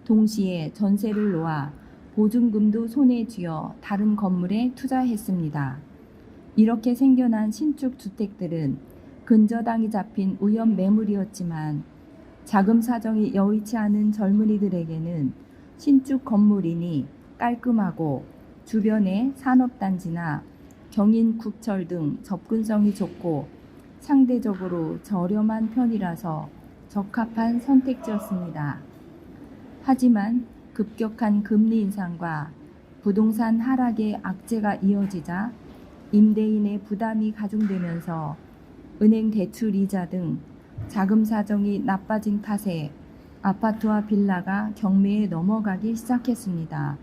동시에 전세를 놓아 보증금도 손에 쥐어 다른 건물에 투자했습니다. 이렇게 생겨난 신축 주택들은 근저당이 잡힌 우연 매물이었지만 자금 사정이 여의치 않은 젊은이들에게는 신축 건물이니 깔끔하고 주변에 산업단지나 경인 국철 등 접근성이 좋고 상대적으로 저렴한 편이라서 적합한 선택지였습니다. 하지만 급격한 금리 인상과 부동산 하락의 악재가 이어지자 임대인의 부담이 가중되면서 은행 대출 이자 등 자금 사정이 나빠진 탓에 아파트와 빌라가 경매에 넘어가기 시작했습니다.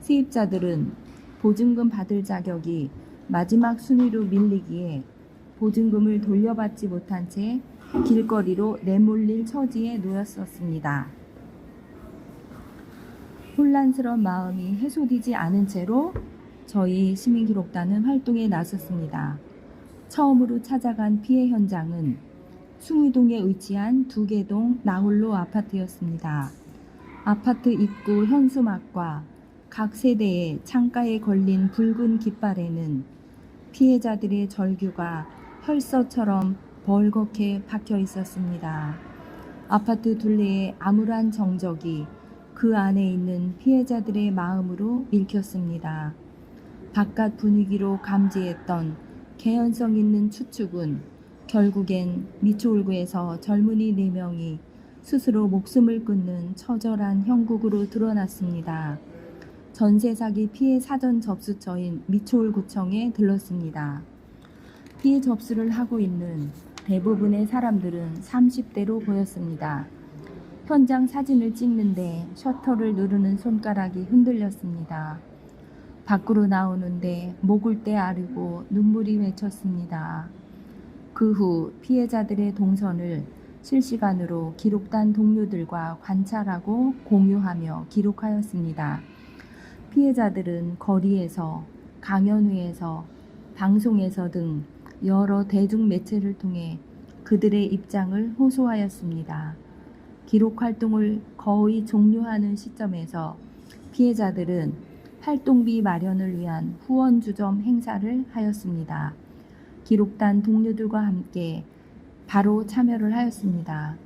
세입자들은 보증금 받을 자격이 마지막 순위로 밀리기에 보증금을 돌려받지 못한 채 길거리로 내몰릴 처지에 놓였었습니다. 혼란스러운 마음이 해소되지 않은 채로 저희 시민기록단은 활동에 나섰습니다. 처음으로 찾아간 피해 현장은 숭의동에 위치한 두개동 나홀로 아파트였습니다. 아파트 입구 현수막과 각 세대의 창가에 걸린 붉은 깃발에는 피해자들의 절규가 혈서처럼 벌겋게 박혀 있었습니다. 아파트 둘레의 암울한 정적이 그 안에 있는 피해자들의 마음으로 읽혔습니다. 바깥 분위기로 감지했던 개연성 있는 추측은 결국엔 미추홀구에서 젊은이 4명이 스스로 목숨을 끊는 처절한 형국으로 드러났습니다. 전세 사기 피해 사전 접수처인 미추홀구청에 들렀습니다. 피해 접수를 하고 있는 대부분의 사람들은 30대로 보였습니다. 현장 사진을 찍는데 셔터를 누르는 손가락이 흔들렸습니다. 밖으로 나오는데 목을 떼아르고 눈물이 맺혔습니다. 그 후 피해자들의 동선을 실시간으로 기록단 동료들과 관찰하고 공유하며 기록하였습니다. 피해자들은 거리에서, 강연회에서, 방송에서 등 여러 대중매체를 통해 그들의 입장을 호소하였습니다. 기록 활동을 거의 종료하는 시점에서 피해자들은 활동비 마련을 위한 후원 주점 행사를 하였습니다. 기록단 동료들과 함께 바로 참여를 하였습니다.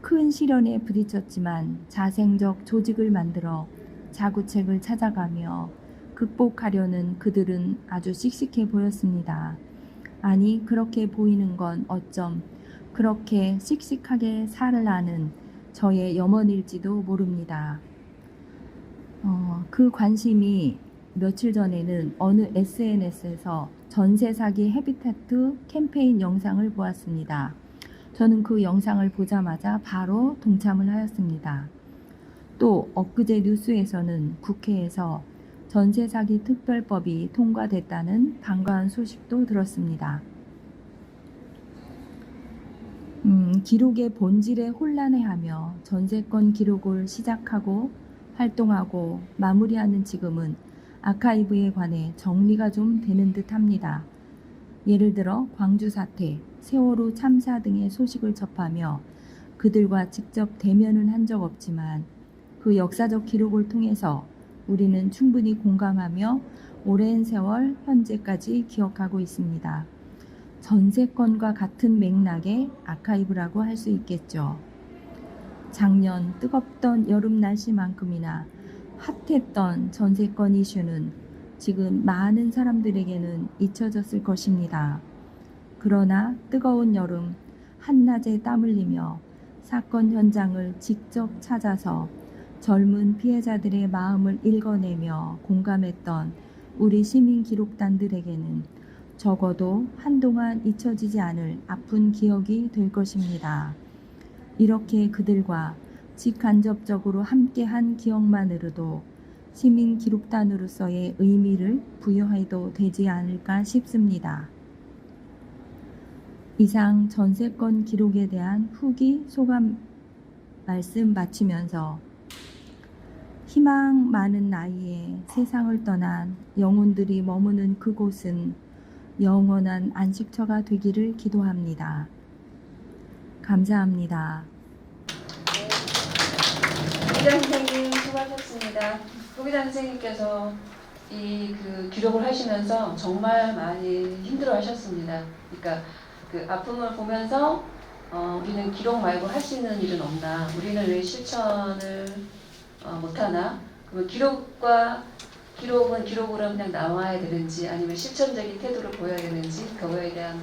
큰 시련에 부딪혔지만 자생적 조직을 만들어 자구책을 찾아가며 극복하려는 그들은 아주 씩씩해 보였습니다. 아니, 그렇게 보이는 건 어쩜 그렇게 씩씩하게 살을 아는 저의 염원일지도 모릅니다. 그 관심이 며칠 전에는 어느 SNS에서 전세 사기 헤비타트 캠페인 영상을 보았습니다. 저는 그 영상을 보자마자 바로 동참을 하였습니다. 또 엊그제 뉴스에서는 국회에서 전세 사기 특별법이 통과됐다는 반가운 소식도 들었습니다. 기록의 본질에 혼란해하며 전세권 기록을 시작하고 활동하고 마무리하는 지금은 아카이브에 관해 정리가 좀 되는 듯 합니다. 예를 들어 광주 사태, 세월호 참사 등의 소식을 접하며 그들과 직접 대면은 한 적 없지만 그 역사적 기록을 통해서 우리는 충분히 공감하며 오랜 세월 현재까지 기억하고 있습니다. 전세권과 같은 맥락의 아카이브라고 할 수 있겠죠. 작년 뜨겁던 여름 날씨만큼이나 핫했던 전세권 이슈는 지금 많은 사람들에게는 잊혀졌을 것입니다. 그러나 뜨거운 여름 한낮에 땀 흘리며 사건 현장을 직접 찾아서 젊은 피해자들의 마음을 읽어내며 공감했던 우리 시민 기록단들에게는 적어도 한동안 잊혀지지 않을 아픈 기억이 될 것입니다. 이렇게 그들과 직간접적으로 함께한 기억만으로도 시민 기록단으로서의 의미를 부여해도 되지 않을까 싶습니다. 이상 전세권 기록에 대한 후기 소감 말씀 마치면서 희망 많은 나이에 세상을 떠난 영혼들이 머무는 그곳은 영원한 안식처가 되기를 기도합니다. 감사합니다. 후기자 선생님 수고하셨습니다. 후기자 선생님께서 그 기록을 하시면서 정말 많이 힘들어하셨습니다. 그러니까 그 아픔을 보면서 우리는 기록 말고 할 수 있는 일은 없나? 우리는 왜 실천을 못하나? 그러면 기록은 기록으로 그냥 남아야 되는지 아니면 실천적인 태도를 보여야 되는지 그거에 대한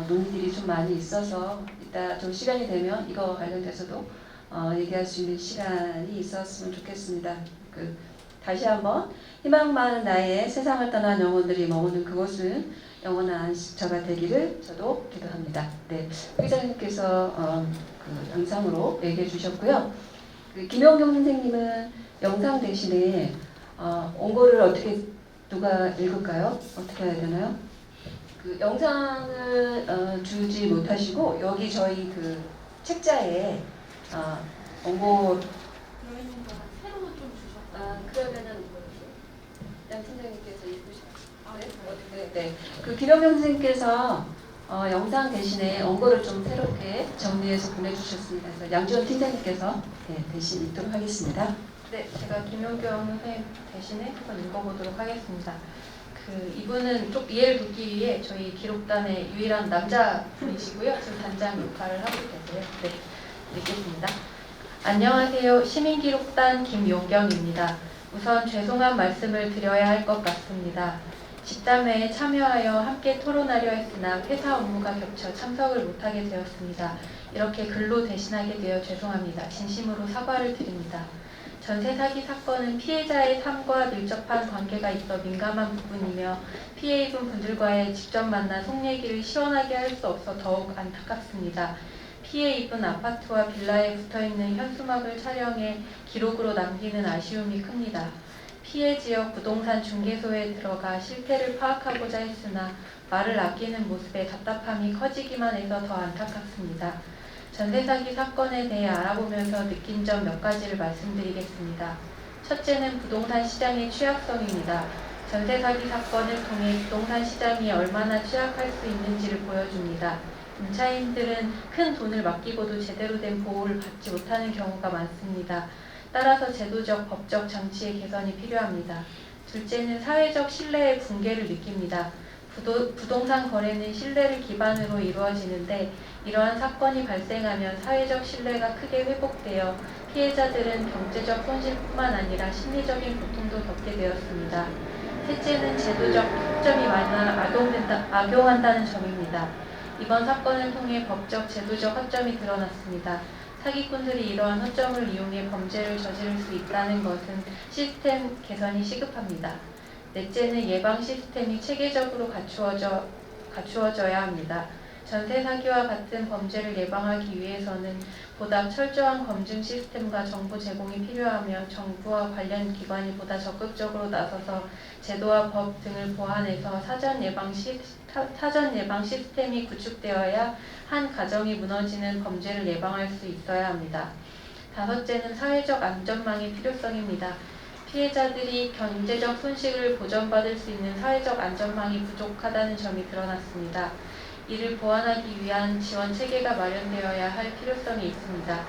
논의들이 좀 많이 있어서 이따 좀 시간이 되면 이거 관련돼서도 얘기할 수 있는 시간이 있었으면 좋겠습니다. 다시 한번 희망 많은 나이에 세상을 떠난 영혼들이 머무는 그곳은 영원한 안식처가 되기를 저도 기도합니다. 네, 회장님께서 그 영상으로 얘기해 주셨고요. 김영경 선생님은 영상 대신에 원고를 어떻게 누가 읽을까요? 어떻게 해야 되나요? 그 영상을 주지 못하시고 여기 저희 그 책자에 원고 그러면은 양 팀장님께서 읽으시나요? 네. 그 김영경 선생님께서 영상 대신에 원고를 좀 새롭게 정리해서 보내주셨습니다. 그래서 양지원 팀장님께서 대신 읽도록 하겠습니다. 네, 제가 김용경 선생님 대신에 한번 읽어보도록 하겠습니다. 이분은 좀 이해를 돕기 위해 저희 기록단의 유일한 남자분이시고요. 지금 단장 역할을 하고 계세요. 네, 읽겠습니다. 안녕하세요. 시민기록단 김용경입니다. 우선 죄송한 말씀을 드려야 할 것 같습니다. 집담회에 참여하여 함께 토론하려 했으나 회사 업무가 겹쳐 참석을 못하게 되었습니다. 이렇게 글로 대신하게 되어 죄송합니다. 진심으로 사과를 드립니다. 전세 사기 사건은 피해자의 삶과 밀접한 관계가 있어 민감한 부분이며 피해 입은 분들과의 직접 만나 속 얘기를 시원하게 할 수 없어 더욱 안타깝습니다. 피해 입은 아파트와 빌라에 붙어있는 현수막을 촬영해 기록으로 남기는 아쉬움이 큽니다. 피해 지역 부동산 중개소에 들어가 실태를 파악하고자 했으나 말을 아끼는 모습에 답답함이 커지기만 해서 더 안타깝습니다. 전세 사기 사건에 대해 알아보면서 느낀 점 몇 가지를 말씀드리겠습니다. 첫째는 부동산 시장의 취약성입니다. 전세 사기 사건을 통해 부동산 시장이 얼마나 취약할 수 있는지를 보여줍니다. 임차인들은 큰 돈을 맡기고도 제대로 된 보호를 받지 못하는 경우가 많습니다. 따라서 제도적, 법적 장치의 개선이 필요합니다. 둘째는 사회적 신뢰의 붕괴를 느낍니다. 부동산 거래는 신뢰를 기반으로 이루어지는데 이러한 사건이 발생하면 사회적 신뢰가 크게 회복되어 피해자들은 경제적 손실뿐만 아니라 심리적인 고통도 겪게 되었습니다. 셋째는 제도적 허점이 많아 악용한다는 점입니다. 이번 사건을 통해 법적, 제도적 허점이 드러났습니다. 사기꾼들이 이러한 허점을 이용해 범죄를 저지를 수 있다는 것은 시스템 개선이 시급합니다. 넷째는 예방 시스템이 체계적으로 갖추어져야 합니다. 전세 사기와 같은 범죄를 예방하기 위해서는 보다 철저한 검증 시스템과 정보 제공이 필요하며 정부와 관련 기관이 보다 적극적으로 나서서 제도와 법 등을 보완해서 사전 예방 시스템이 구축되어야 한 가정이 무너지는 범죄를 예방할 수 있어야 합니다. 다섯째는 사회적 안전망의 필요성입니다. 피해자들이 경제적 손실을 보전받을 수 있는 사회적 안전망이 부족하다는 점이 드러났습니다. 이를 보완하기 위한 지원 체계가 마련되어야 할 필요성이 있습니다.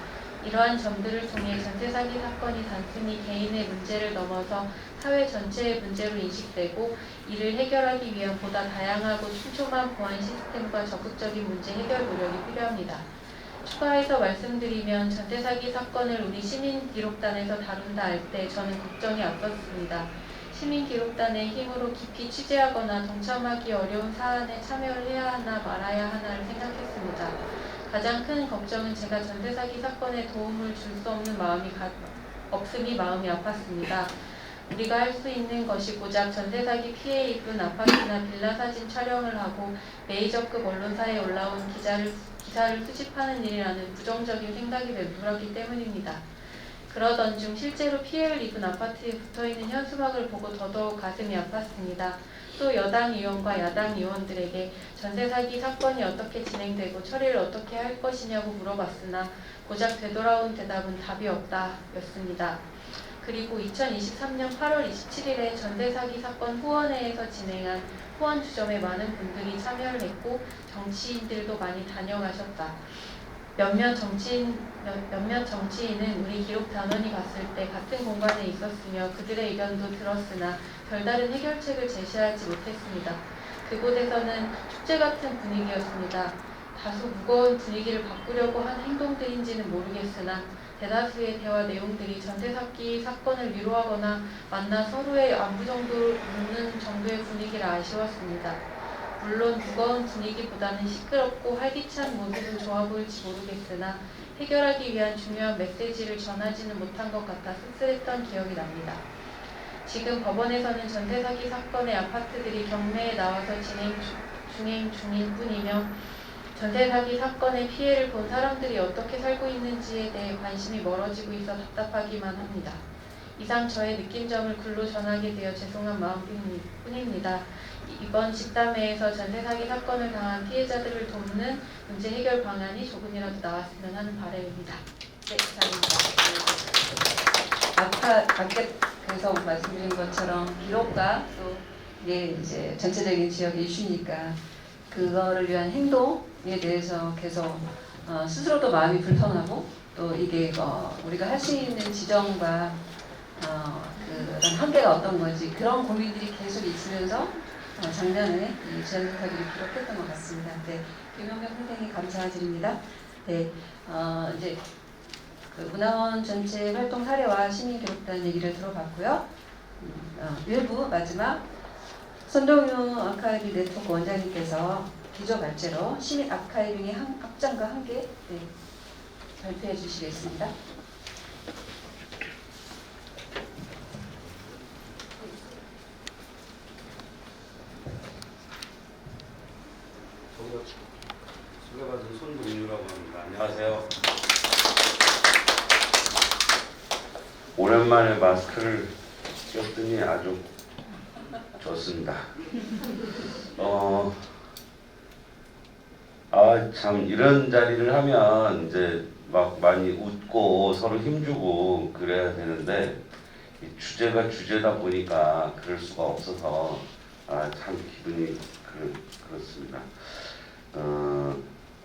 이러한 점들을 통해 전세 사기 사건이 단순히 개인의 문제를 넘어서 사회 전체의 문제로 인식되고 이를 해결하기 위한 보다 다양하고 촘촘한 보완 시스템과 적극적인 문제 해결 노력이 필요합니다. 추가해서 말씀드리면 전세 사기 사건을 우리 시민기록단에서 다룬다 할 때 저는 걱정이 앞섰습니다. 시민기록단의 힘으로 깊이 취재하거나 동참하기 어려운 사안에 참여를 해야 하나 말아야 하나를 생각했습니다. 가장 큰 걱정은 제가 전세 사기 사건에 도움을 줄 수 없는 없음이 마음이 아팠습니다. 우리가 할 수 있는 것이 고작 전세 사기 피해 입은 아파트나 빌라 사진 촬영을 하고 메이저급 언론사에 올라온 기사를 수집하는 일이라는 부정적인 생각이 맴돌았기 때문입니다. 그러던 중 실제로 피해를 입은 아파트에 붙어있는 현수막을 보고 더더욱 가슴이 아팠습니다. 또 여당 의원과 야당 의원들에게 전세 사기 사건이 어떻게 진행되고 처리를 어떻게 할 것이냐고 물어봤으나 고작 되돌아온 대답은 답이 없다 였습니다. 그리고 2023년 8월 27일에 전세 사기 사건 후원회에서 진행한 후원 주점에 많은 분들이 참여를 했고 정치인들도 많이 다녀가셨다. 몇몇 정치인은 우리 기록 단원이 갔을 때 같은 공간에 있었으며 그들의 의견도 들었으나 별다른 해결책을 제시하지 못했습니다. 그곳에서는 축제 같은 분위기였습니다. 다소 무거운 분위기를 바꾸려고 한 행동들인지는 모르겠으나 대다수의 대화 내용들이 전세 사기 사건을 위로하거나 만나 서로의 안부 정도를 묻는 정도의 분위기라 아쉬웠습니다. 물론 무거운 분위기보다는 시끄럽고 활기찬 모습은 좋아 보일지 모르겠으나 해결하기 위한 중요한 메시지를 전하지는 못한 것 같아 씁쓸했던 기억이 납니다. 지금 법원에서는 전세 사기 사건의 아파트들이 경매에 나와서 진행 중일 뿐이며 전세 사기 사건의 피해를 본 사람들이 어떻게 살고 있는지에 대해 관심이 멀어지고 있어 답답하기만 합니다. 이상 저의 느낀점을 글로 전하게 되어 죄송한 마음뿐입니다. 이번 집담회에서 전세 사기 사건을 당한 피해자들을 돕는 문제 해결 방안이 조금이라도 나왔으면 하는 바람입니다. 네, 감사합니다. 밖에서 말씀드린 것처럼 기록과 또 이게 이제 전체적인 지역의 이슈니까 그거를 위한 행동에 대해서 계속 스스로도 마음이 불편하고 또 이게 우리가 할 수 있는 지정과 그런 한계가 어떤 건지 그런 고민들이 계속 있으면서 작년에 이 전세 사기를 기록했던 것 같습니다. 네, 김용명 선생님 감사드립니다. 네, 이제 그 문화원 전체 활동 사례와 시민기록단 얘기를 들어봤고요. 일부 마지막 손동유 아카이브 네트워크 원장님께서 기조 발제로 시민 아카이빙의 확장과 한계 발표해 주시겠습니다. 소개받은 손동유라고 합니다. 안녕하세요. 오랜만에 마스크를 꼈더니 아주 좋습니다. 참 이런 자리를 하면 이제 막 많이 웃고 서로 힘주고 그래야 되는데 이 주제가 주제다 보니까 그럴 수가 없어서 참 기분이 그렇습니다.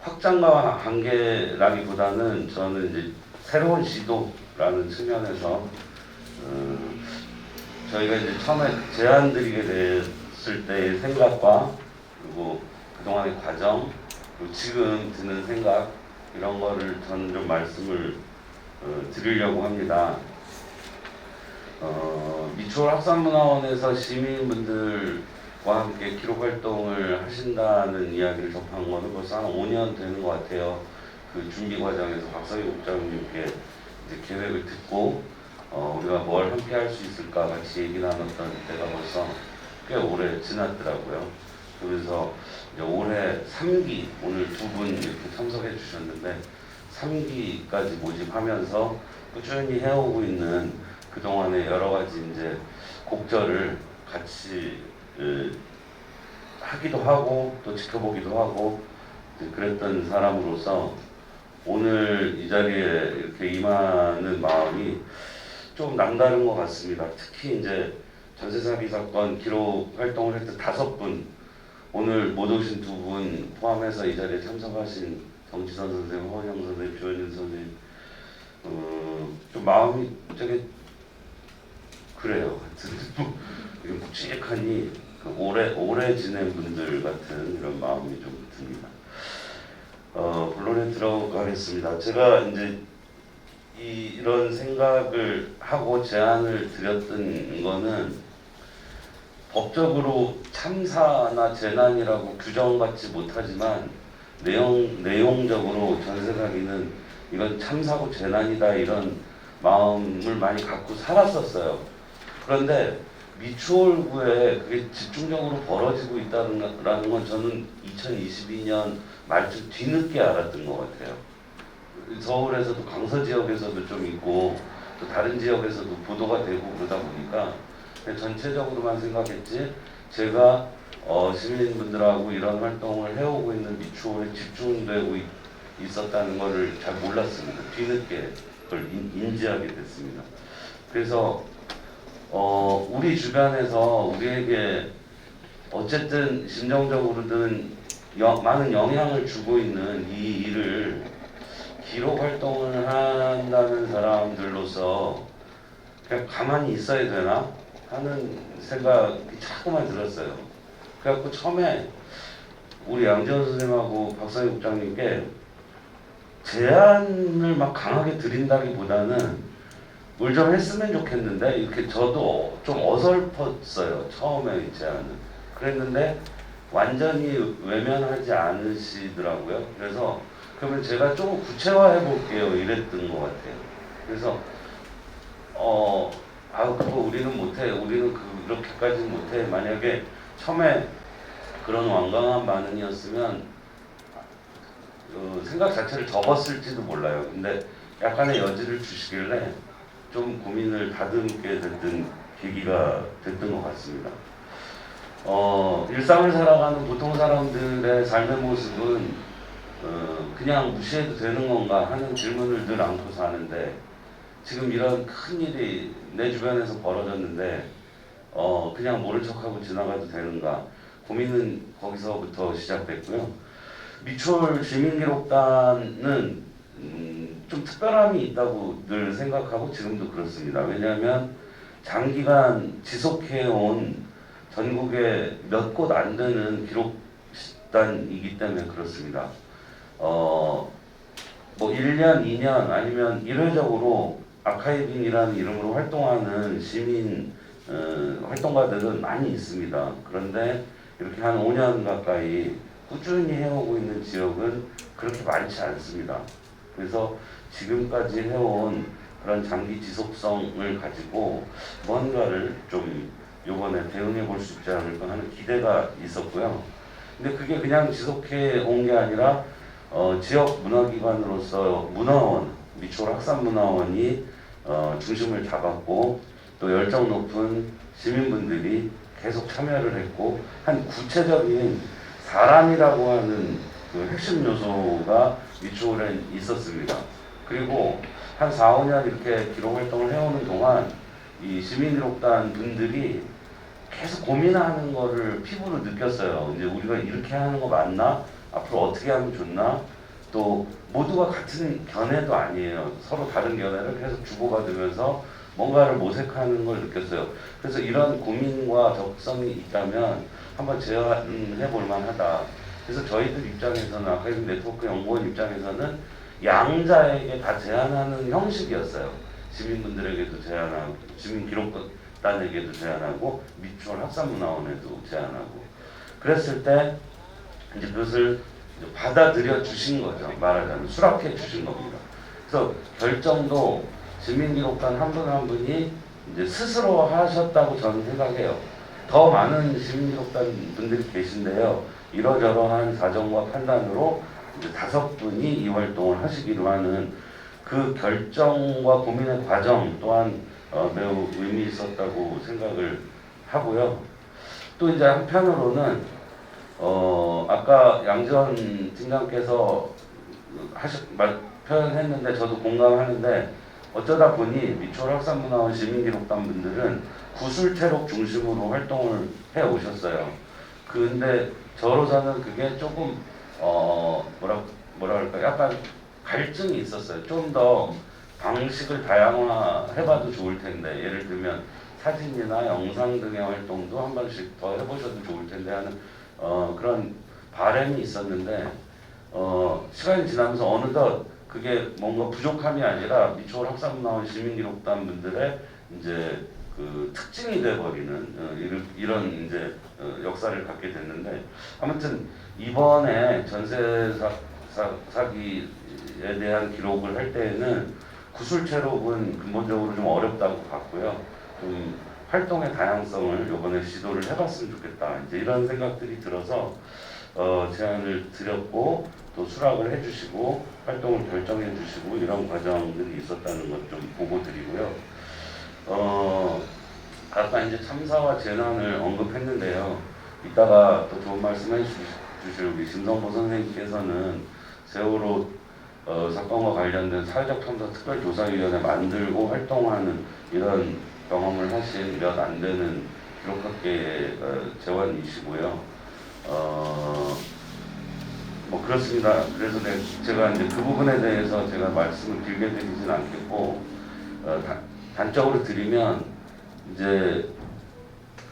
확장과 한계라기보다는 저는 이제 새로운 시도라는 측면에서 저희가 이제 처음에 제안 드리게 됐을 때의 생각과 그리고 그동안의 과정 그리고 지금 드는 생각 이런 거를 저는 좀 말씀을 드리려고 합니다. 미추홀 학산문화원에서 시민분들과 함께 기록 활동을 하신다는 이야기를 접한 거는 벌써 한 5년 되는 것 같아요. 그 준비 과정에서 박성희 국장님께 이제 계획을 듣고 우리가 뭘 함께 할 수 있을까 같이 얘기 나눴던 때가 벌써 꽤 오래 지났더라고요. 그래서 이제 올해 3기 오늘 두 분 이렇게 참석해 주셨는데 3기까지 모집하면서 꾸준히 해오고 있는 그동안의 여러 가지 이제 곡절을 같이 하기도 하고 또 지켜보기도 하고 그랬던 사람으로서 오늘 이 자리에 이렇게 임하는 마음이 좀 남다른 것 같습니다. 특히 이제 전세 사기 사건 기록 활동을 했던 5분, 오늘 못 오신 2분 포함해서 이 자리에 참석하신 정지선 선생님, 허은영 선생님, 조현진 선생님, 좀 마음이 되게 그래요. 이게 묵직하니 오래 지낸 분들 같은 이런 마음이 좀 듭니다. 본론에 들어가겠습니다. 제가 이제 이런 생각을 하고 제안을 드렸던 거는 법적으로 참사나 재난이라고 규정받지 못하지만 내용적으로 전세 사기는 이건 참사고 재난이다 이런 마음을 많이 갖고 살았었어요. 그런데 미추홀구에 그게 집중적으로 벌어지고 있다는 건 저는 2022년 말쯤 뒤늦게 알았던 것 같아요. 서울에서도 강서 지역에서도 좀 있고 또 다른 지역에서도 보도가 되고 그러다 보니까 전체적으로만 생각했지 제가 시민분들하고 이런 활동을 해오고 있는 미추홀에 집중되고 있었다는 것을 잘 몰랐습니다. 뒤늦게 그걸 인지하게 됐습니다. 그래서 우리 주변에서 우리에게 어쨌든 심정적으로든 많은 영향을 주고 있는 이 일을 기록 활동을 한다는 사람들로서 그냥 가만히 있어야 되나 하는 생각이 자꾸만 들었어요. 그래갖고 처음에 우리 양지원 선생님하고 박성희 국장님께 제안을 막 강하게 드린다기보다는 뭘 좀 했으면 좋겠는데 이렇게 저도 좀 어설펐어요. 처음에 제안은. 그랬는데 완전히 외면하지 않으시더라고요. 그래서 그러면 제가 좀 구체화해 볼게요. 이랬던 것 같아요. 그래서 그거 우리는 못해. 우리는 그렇게까지 못해. 만약에 처음에 그런 완강한 반응이었으면 생각 자체를 접었을지도 몰라요. 근데 약간의 여지를 주시길래 좀 고민을 다듬게 됐던 계기가 됐던 것 같습니다. 일상을 살아가는 보통 사람들의 삶의 모습은 그냥 무시해도 되는 건가 하는 질문을 늘 안고 사는데, 지금 이런 큰 일이 내 주변에서 벌어졌는데 그냥 모른 척하고 지나가도 되는가 고민은 거기서부터 시작됐고요. 미추홀 시민기록단은 좀 특별함이 있다고 늘 생각하고 지금도 그렇습니다. 왜냐하면 장기간 지속해온 전국에 몇 곳 안 되는 기록단이기 때문에 그렇습니다. 뭐 1년, 2년 아니면 일회적으로 아카이빙이라는 이름으로 활동하는 시민 활동가들은 많이 있습니다. 그런데 이렇게 한 5년 가까이 꾸준히 해오고 있는 지역은 그렇게 많지 않습니다. 그래서 지금까지 해온 그런 장기 지속성을 가지고 뭔가를 좀 이번에 대응해 볼 수 있지 않을까 하는 기대가 있었고요. 근데 그게 그냥 지속해 온 게 아니라 지역 문화기관으로서 문화원, 미추홀 학산문화원이 중심을 잡았고 또 열정 높은 시민분들이 계속 참여를 했고, 한 구체적인 사람이라고 하는 그 핵심 요소가 미추홀에 있었습니다. 그리고 한 4, 5년 이렇게 기록 활동을 해오는 동안 이 시민기록단 분들이 계속 고민하는 거를 피부로 느꼈어요. 이제 우리가 이렇게 하는 거 맞나? 앞으로 어떻게 하면 좋나? 또 모두가 같은 견해도 아니에요. 서로 다른 견해를 계속 주고받으면서 뭔가를 모색하는 걸 느꼈어요. 그래서 이런 고민과 적성이 있다면 한번 제안해 볼 만하다. 그래서 저희들 입장에서는, 아카이빙 네트워크 연구원 입장에서는 양자에게 다 제안하는 형식이었어요. 시민분들에게도 제안하고, 시민기록단에게도 제안하고, 미추홀 학산문화원에도 제안하고. 그랬을 때 이제 그것을 받아들여 주신 거죠. 말하자면 수락해 주신 겁니다. 그래서 결정도 시민기록단 한 분 한 분이 이제 스스로 하셨다고 저는 생각해요. 더 많은 시민기록단 분들이 계신데요. 이러저러한 사정과 판단으로 이제 5분이 이 활동을 하시기로 하는 그 결정과 고민의 과정 또한 매우 의미 있었다고 생각을 하고요. 또 이제 한편으로는 아까 양지원 팀장께서 표현했는데 저도 공감하는데, 어쩌다 보니 미추홀 학산문화원 시민기록단 분들은 구술체록 중심으로 활동을 해 오셨어요. 근데 저로서는 그게 조금 뭐랄까 약간 갈증이 있었어요. 좀 더 방식을 다양화해봐도 좋을 텐데, 예를 들면 사진이나 영상 등의 활동도 한 번씩 더 해보셔도 좋을 텐데 하는 그런 바람이 있었는데, 시간이 지나면서 어느덧 그게 뭔가 부족함이 아니라 미추홀 학산문화원 시민기록단 분들의 이제 그 특징이 돼버리는 이런 이제 역사를 갖게 됐는데, 아무튼 이번에 전세 사기에 대한 기록을 할 때에는 구술체록은 근본적으로 좀 어렵다고 봤고요. 좀 활동의 다양성을 이번에 시도를 해봤으면 좋겠다. 이제 이런 생각들이 들어서 제안을 드렸고, 또 수락을 해주시고 활동을 결정해 주시고 이런 과정들이 있었다는 것 좀 보고 드리고요. 아까 이제 참사와 재난을 언급했는데요. 이따가 또 좋은 말씀해 주실 우리 심성보 선생님께서는 세월호 사건과 관련된 사회적 탐사 특별조사위원회 만들고 활동하는 이런 경험을 하신 몇 안 되는 기록학계의 재환이시고요. 뭐 그렇습니다. 그래서 제가 이제 그 부분에 대해서 제가 말씀을 길게 드리진 않겠고, 단적으로 드리면 이제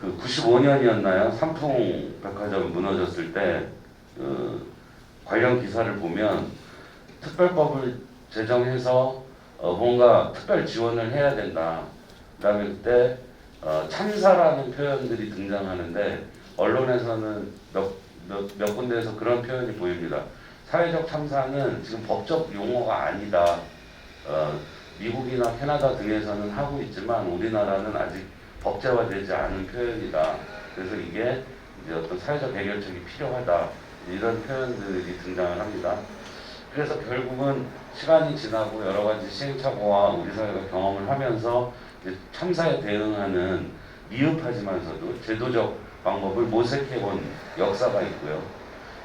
그 95년이었나요? 삼풍백화점 무너졌을 때 관련 기사를 보면 특별법을 제정해서 뭔가 특별 지원을 해야 된다. 그다음에 그때 참사라는 표현들이 등장하는데, 언론에서는 몇 군데에서 그런 표현이 보입니다. 사회적 참사는 지금 법적 용어가 아니다. 미국이나 캐나다 등에서는 하고 있지만 우리나라는 아직 법제화되지 않은 표현이다. 그래서 이게 이제 어떤 사회적 해결책이 필요하다. 이런 표현들이 등장을 합니다. 그래서 결국은 시간이 지나고 여러 가지 시행착오와 우리 사회가 경험을 하면서 이제 참사에 대응하는 미흡하지만서도 제도적 방법을 모색해온 역사가 있고요.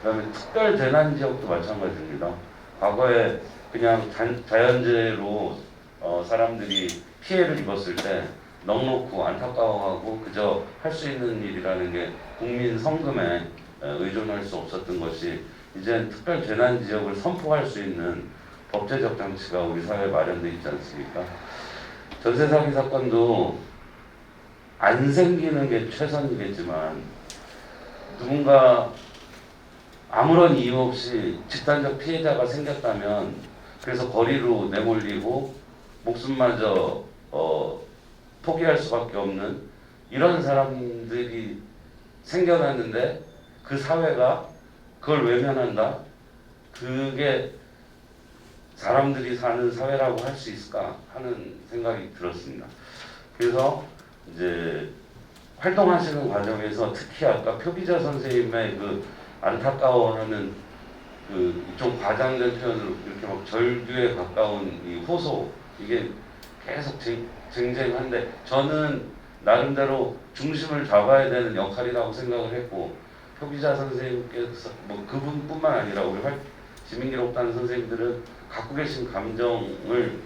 그다음에 특별 재난 지역도 마찬가지입니다. 과거에 그냥 자연재해로 사람들이 피해를 입었을 때 넉넉고 안타까워하고 그저 할 수 있는 일이라는 게 국민 성금에 의존할 수 없었던 것이 이제 특별 재난 지역을 선포할 수 있는 법제적 장치가 우리 사회에 마련돼 있지 않습니까? 전세 사기 사건도 안 생기는 게 최선이겠지만 누군가 아무런 이유 없이 집단적 피해자가 생겼다면 그래서 거리로 내몰리고 목숨마저 포기할 수밖에 없는 이런 사람들이 생겨났는데 그 사회가 그걸 외면한다? 그게 사람들이 사는 사회라고 할 수 있을까 하는 생각이 들었습니다. 그래서 이제 활동하시는 과정에서 특히 아까 표기자 선생님의 그 안타까워하는 그 좀 과장된 표현으로 이렇게 막 절규에 가까운 이 호소 이게 계속 쟁쟁한데 저는 나름대로 중심을 잡아야 되는 역할이라고 생각을 했고 표기자 선생님께서 뭐 그분뿐만 아니라 우리 시민기록단 선생님들은 갖고 계신 감정을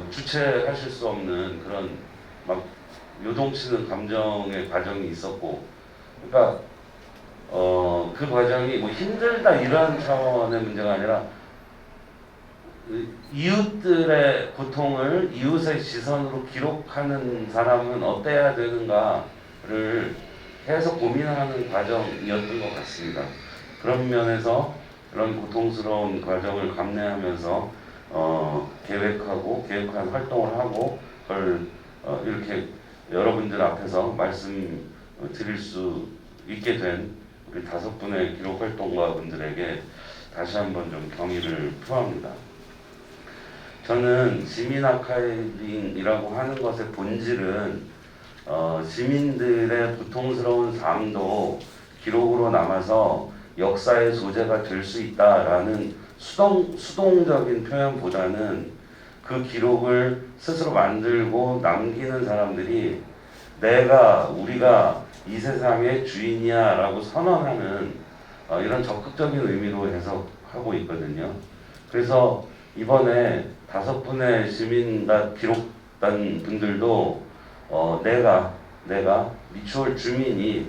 주체하실 수 없는 그런 막 요동치는 감정의 과정이 있었고 그러니까 그 과정이 뭐 힘들다 이런 차원의 문제가 아니라 이웃들의 고통을 이웃의 시선으로 기록하는 사람은 어때야 되는가를 계속 고민하는 과정이었던 것 같습니다. 그런 면에서 그런 고통스러운 과정을 감내하면서 계획한 활동을 하고 그걸 이렇게 여러분들 앞에서 말씀드릴 수 있게 된 우리 5분의 기록 활동가 분들에게 다시 한번 좀 경의를 표합니다. 저는 시민 아카이빙이라고 하는 것의 본질은 시민들의 고통스러운 삶도 기록으로 남아서 역사의 소재가 될 수 있다라는 수동적인 표현보다는 그 기록을 스스로 만들고 남기는 사람들이 우리가 이 세상의 주인이야 라고 선언하는 이런 적극적인 의미로 해석하고 있거든요. 그래서 이번에 5분의 시민단 기록단 분들도 내가 미추홀 주민이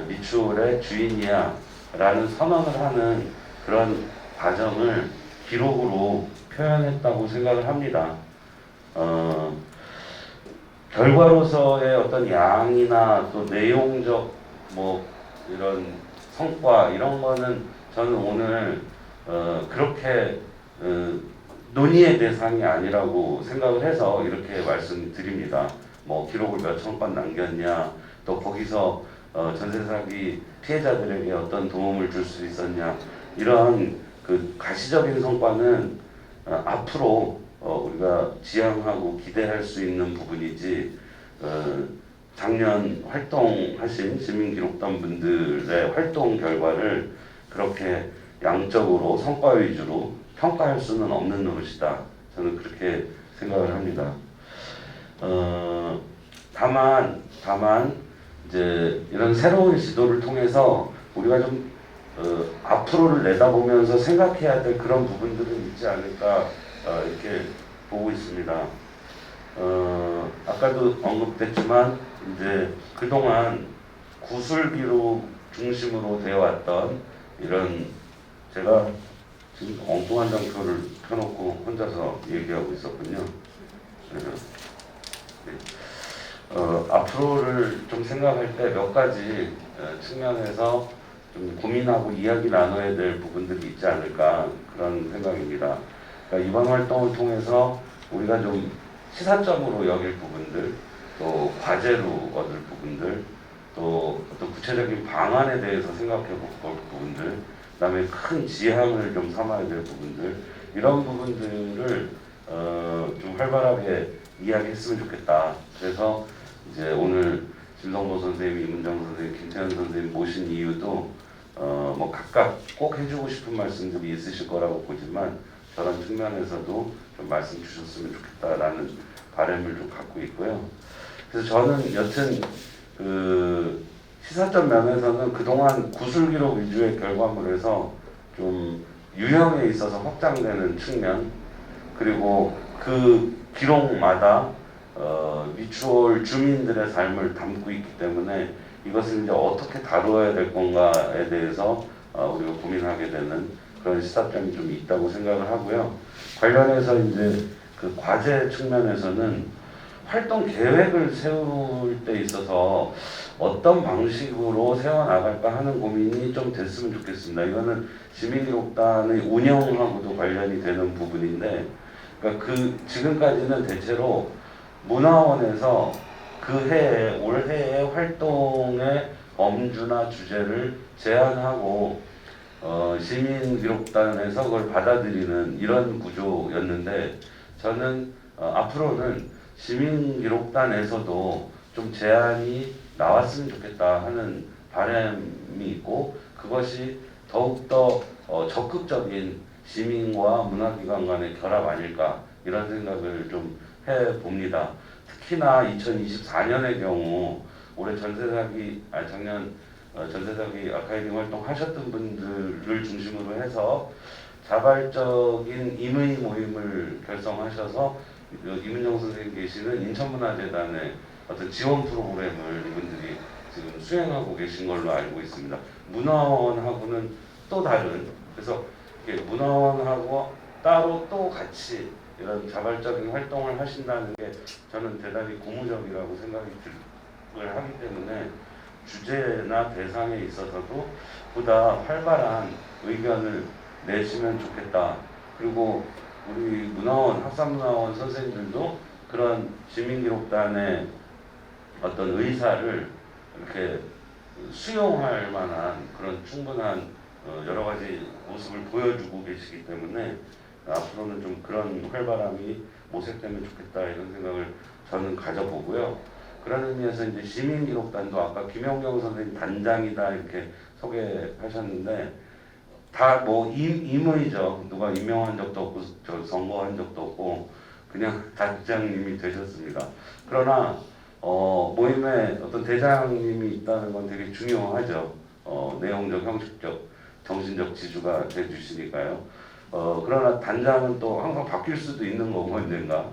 미추홀의 주인이야 라는 선언을 하는 그런 과정을 기록으로 표현했다고 생각을 합니다. 결과로서의 어떤 양이나 또 내용적 뭐 이런 성과 이런 거는 저는 오늘 그렇게 논의의 대상이 아니라고 생각을 해서 이렇게 말씀드립니다. 뭐 기록을 몇 천 건 남겼냐, 또 거기서 전세 사기 피해자들에게 어떤 도움을 줄 수 있었냐 이런 그 가시적인 성과는 앞으로 우리가 지향하고 기대할 수 있는 부분이지 작년 활동하신 시민기록단 분들의 활동 결과를 그렇게 양적으로 성과 위주로 평가할 수는 없는 노릇이다. 저는 그렇게 생각을 합니다. 다만 이제 이런 새로운 시도를 통해서 우리가 좀 앞으로를 내다보면서 생각해야 될 그런 부분들은 있지 않을까 이렇게 보고 있습니다. 아까도 언급됐지만 이제 그동안 구술기록 중심으로 되어 왔던 이런 제가 지금 엉뚱한 장표를 펴놓고 혼자서 얘기하고 있었군요. 그래서 앞으로를 좀 생각할 때 몇 가지 측면에서 좀 고민하고 이야기 나눠야 될 부분들이 있지 않을까 그런 생각입니다. 그러니까 이번 활동을 통해서 우리가 좀 시사점으로 여길 부분들, 또 과제로 얻을 부분들, 또 어떤 구체적인 방안에 대해서 생각해 볼 부분들, 그다음에 큰 지향을 좀 삼아야 될 부분들 이런 부분들을 좀 활발하게 이야기했으면 좋겠다. 그래서 이제 오늘 김성도 선생님, 이문정 선생님, 김태현 선생님 모신 이유도 뭐 각각 꼭 해주고 싶은 말씀들이 있으실 거라고 보지만 저런 측면에서도 좀 말씀 주셨으면 좋겠다라는 바람을 좀 갖고 있고요. 그래서 저는 여튼 그 시사점 면에서는 그동안 구술 기록 위주의 결과물에서 좀 유형에 있어서 확장되는 측면, 그리고 그 기록마다 미추홀 주민들의 삶을 담고 있기 때문에 이것을 이제 어떻게 다루어야 될 건가에 대해서 우리가 고민하게 되는 그런 시사점이 좀 있다고 생각을 하고요. 관련해서 이제 그 과제 측면에서는 활동 계획을 세울 때 있어서 어떤 방식으로 세워나갈까 하는 고민이 좀 됐으면 좋겠습니다. 이거는 시민기록단의 운영하고도 관련이 되는 부분인데, 그러니까 지금까지는 대체로 문화원에서 그 해에 올해의 활동의 범주나 주제를 제안하고 시민기록단에서 그걸 받아들이는 이런 구조였는데, 저는 앞으로는 시민기록단에서도 좀 제안이 나왔으면 좋겠다 하는 바람이 있고, 그것이 더욱더 적극적인 시민과 문화기관 간의 결합 아닐까 이런 생각을 좀 해봅니다. 특히나 2024년의 경우 올해 작년 전세사기 아카이빙 활동하셨던 분들을 중심으로 해서 자발적인 임의 모임을 결성하셔서 이문정 선생님 계시는 인천문화재단의 어떤 지원 프로그램을 이분들이 지금 수행하고 계신 걸로 알고 있습니다. 문화원하고는 또 다른, 그래서 문화원하고 따로 또 같이 이런 자발적인 활동을 하신다는 게 저는 대단히 고무적이라고 생각을 하기 때문에 주제나 대상에 있어서도 보다 활발한 의견을 내시면 좋겠다. 그리고 우리 문화원, 학산문화원 선생님들도 그런 시민기록단의 어떤 의사를 이렇게 수용할 만한 그런 충분한 여러 가지 모습을 보여주고 계시기 때문에 앞으로는 좀 그런 활발함이 모색되면 좋겠다 이런 생각을 저는 가져보고요. 그런 의미에서 이제 시민기록단도 아까 김영경 선생님 단장이다 이렇게 소개하셨는데 다 뭐 임의죠. 누가 임명한 적도 없고 저 선거한 적도 없고 그냥 단장님이 되셨습니다. 그러나 모임에 어떤 대장님이 있다는 건 되게 중요하죠. 내용적, 형식적, 정신적 지주가 돼주시니까요. 그러나 단장은 또 항상 바뀔 수도 있는 거고 언젠가.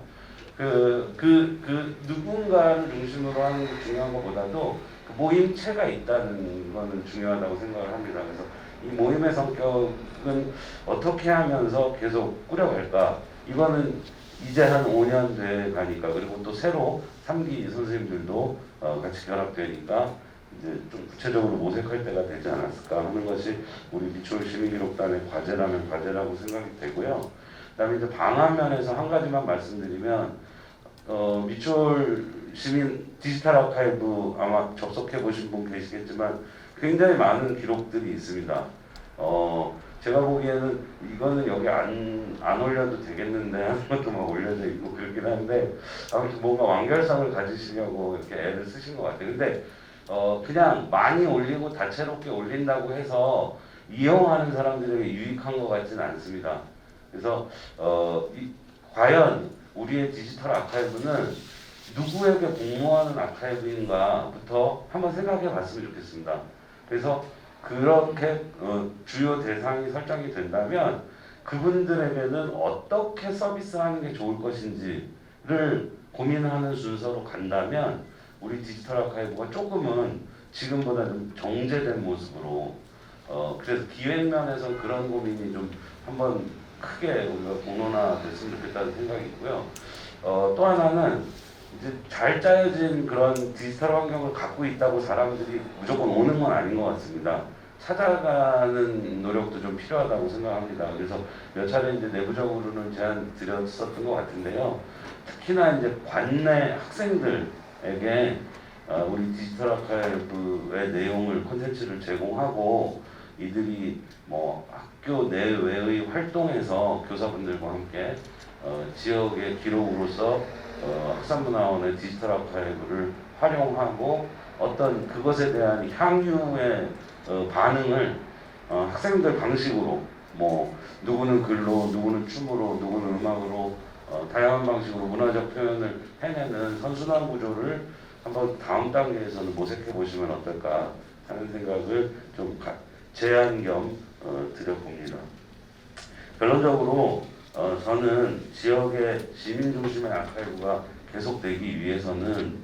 누군가를 중심으로 하는 게 중요한 것보다도 그 모임체가 있다는 거는 중요하다고 생각을 합니다. 그래서 이 모임의 성격은 어떻게 하면서 계속 꾸려갈까? 이거는 이제 한 5년 돼 가니까, 그리고 또 새로 3기 선생님들도 같이 결합되니까 이제 좀 구체적으로 모색할 때가 되지 않았을까 하는 것이 우리 미추홀 시민기록단의 과제라면 과제라고 생각이 되고요. 그다음에 이제 방안 면에서 한 가지만 말씀드리면 미추홀 시민 디지털 아카이브 아마 접속해 보신 분 계시겠지만 굉장히 많은 기록들이 있습니다. 제가 보기에는 이거는 여기 안 올려도 되겠는데 하는 것도 막 올려져 있고 그렇긴 한데 아무튼 뭔가 완결성을 가지시려고 이렇게 애를 쓰신 것 같아요. 근데 그냥 많이 올리고 다채롭게 올린다고 해서 이용하는 사람들에게 유익한 것 같지는 않습니다. 그래서 과연 우리의 디지털 아카이브는 누구에게 공모하는 아카이브인가부터 한번 생각해 봤으면 좋겠습니다. 그래서 그렇게 주요 대상이 설정이 된다면 그분들에게는 어떻게 서비스하는 게 좋을 것인지를 고민하는 순서로 간다면 우리 디지털 아카이브가 조금은 지금보다 좀 정제된 모습으로 그래서 기획면에서 그런 고민이 좀 한번 크게 우리가 공론화됐으면 좋겠다는 생각이 있고요. 또 하나는 이제 잘 짜여진 그런 디지털 환경을 갖고 있다고 사람들이 무조건 오는 건 아닌 것 같습니다. 찾아가는 노력도 좀 필요하다고 생각합니다. 그래서 몇 차례 이제 내부적으로는 제안 드렸었던 것 같은데요. 특히나 이제 관내 학생들에게 우리 디지털 아카이브의 내용을 콘텐츠를 제공하고 이들이 뭐 학교 내외의 활동에서 교사분들과 함께 지역의 기록으로서 학산문화원의 디지털 아카이브를 활용하고 어떤 그것에 대한 향유의 반응을 학생들 방식으로 뭐 누구는 글로, 누구는 춤으로, 누구는 음악으로 다양한 방식으로 문화적 표현을 해내는 선순환 구조를 한번 다음 단계에서는 모색해 보시면 어떨까 하는 생각을 좀 제안 겸 드려봅니다. 결론적으로 저는 지역의 시민 중심의 아카이브가 계속되기 위해서는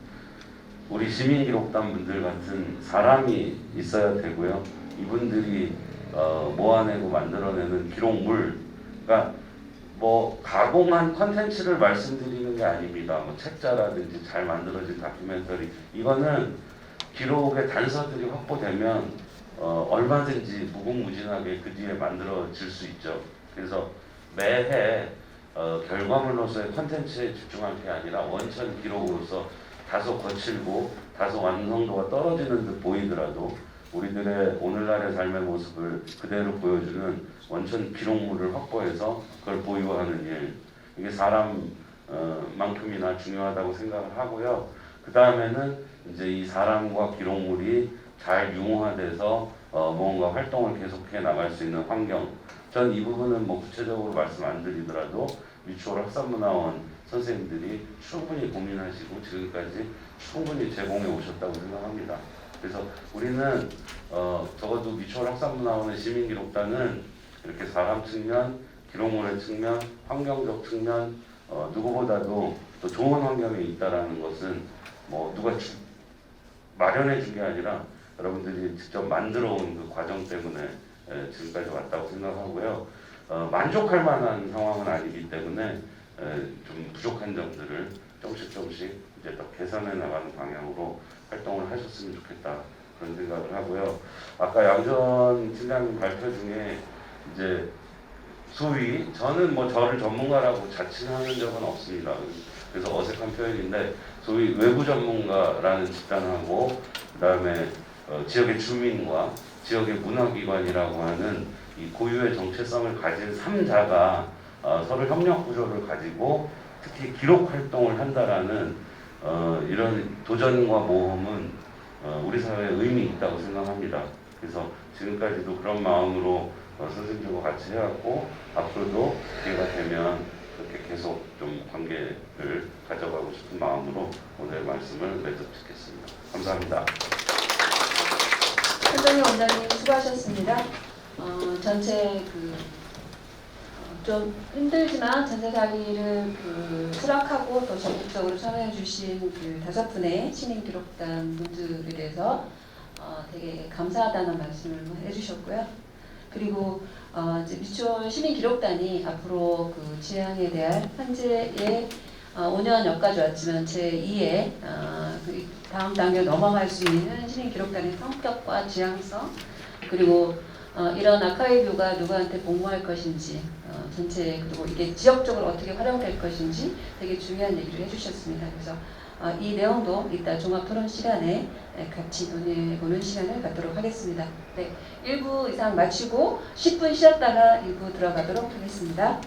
우리 시민기록단 분들 같은 사람이 있어야 되고요. 이분들이 모아내고 만들어내는 기록물, 그러니까 뭐 가공한 컨텐츠를 말씀드리는 게 아닙니다. 뭐 책자라든지 잘 만들어진 다큐멘터리, 이거는 기록의 단서들이 확보되면 얼마든지 무궁무진하게 그 뒤에 만들어질 수 있죠. 그래서 매해 결과물로서의 컨텐츠에 집중할 게 아니라 원천 기록으로서 다소 거칠고 다소 완성도가 떨어지는 듯 보이더라도 우리들의 오늘날의 삶의 모습을 그대로 보여주는 원천 기록물을 확보해서 그걸 보유하는 일, 이게 사람만큼이나 중요하다고 생각을 하고요. 그 다음에는 이제 이 사람과 기록물이 잘 융화돼서 뭔가 활동을 계속해 나갈 수 있는 환경. 전 이 부분은 뭐 구체적으로 말씀 안 드리더라도 뮤추얼 학산문화원 선생님들이 충분히 고민하시고 지금까지 충분히 제공해 오셨다고 생각합니다. 그래서 우리는 적어도 뮤추얼 학산문화원의 시민기록단은 이렇게 사람 측면, 기록물의 측면, 환경적 측면 누구보다도 또 좋은 환경에 있다라는 것은 뭐 누가 마련해 준 게 아니라 여러분들이 직접 만들어 온 그 과정 때문에 지금까지 왔다고 생각하고요. 만족할 만한 상황은 아니기 때문에 좀 부족한 점들을 조금씩 이제 더 개선해 나가는 방향으로 활동을 하셨으면 좋겠다, 그런 생각을 하고요. 아까 양전 팀장님 발표 중에 이제 소위 저는 뭐 저를 전문가라고 자칭하는 적은 없습니다. 그래서 어색한 표현인데 소위 외부 전문가라는 집단하고 그다음에 지역의 주민과 지역의 문화기관이라고 하는 이 고유의 정체성을 가진 3자가 서로 협력 구조를 가지고 특히 기록 활동을 한다라는 이런 도전과 모험은 우리 사회에 의미 있다고 생각합니다. 그래서 지금까지도 그런 마음으로 선생님들과 같이 해왔고 앞으로도 기회가 되면 그렇게 계속 좀 관계를 가져가고 싶은 마음으로 오늘 말씀을 맺어 듣겠습니다. 감사합니다. 현정희 원장님 수고하셨습니다. 전체 좀 힘들지만 전세사기를 수락하고 또 적극적으로 참여해주신 5분의 시민기록단 분들에 대해서 되게 감사하다는 말씀을 해주셨고요. 그리고 이제 뮤추얼 시민기록단이 앞으로 지향에 대한 현재의 5년 여기까지 왔지만 제2의 다음 단계로 넘어갈 수 있는 시민기록단의 성격과 지향성, 그리고 이런 아카이브가 누구한테 복무할 것인지 전체, 그리고 이게 지역적으로 어떻게 활용될 것인지 되게 중요한 얘기를 해주셨습니다. 그래서 이 내용도 이따 종합 토론 시간에 같이 논의해보는 시간을 갖도록 하겠습니다. 네, 1부 이상 마치고 10분 쉬었다가 2부 들어가도록 하겠습니다.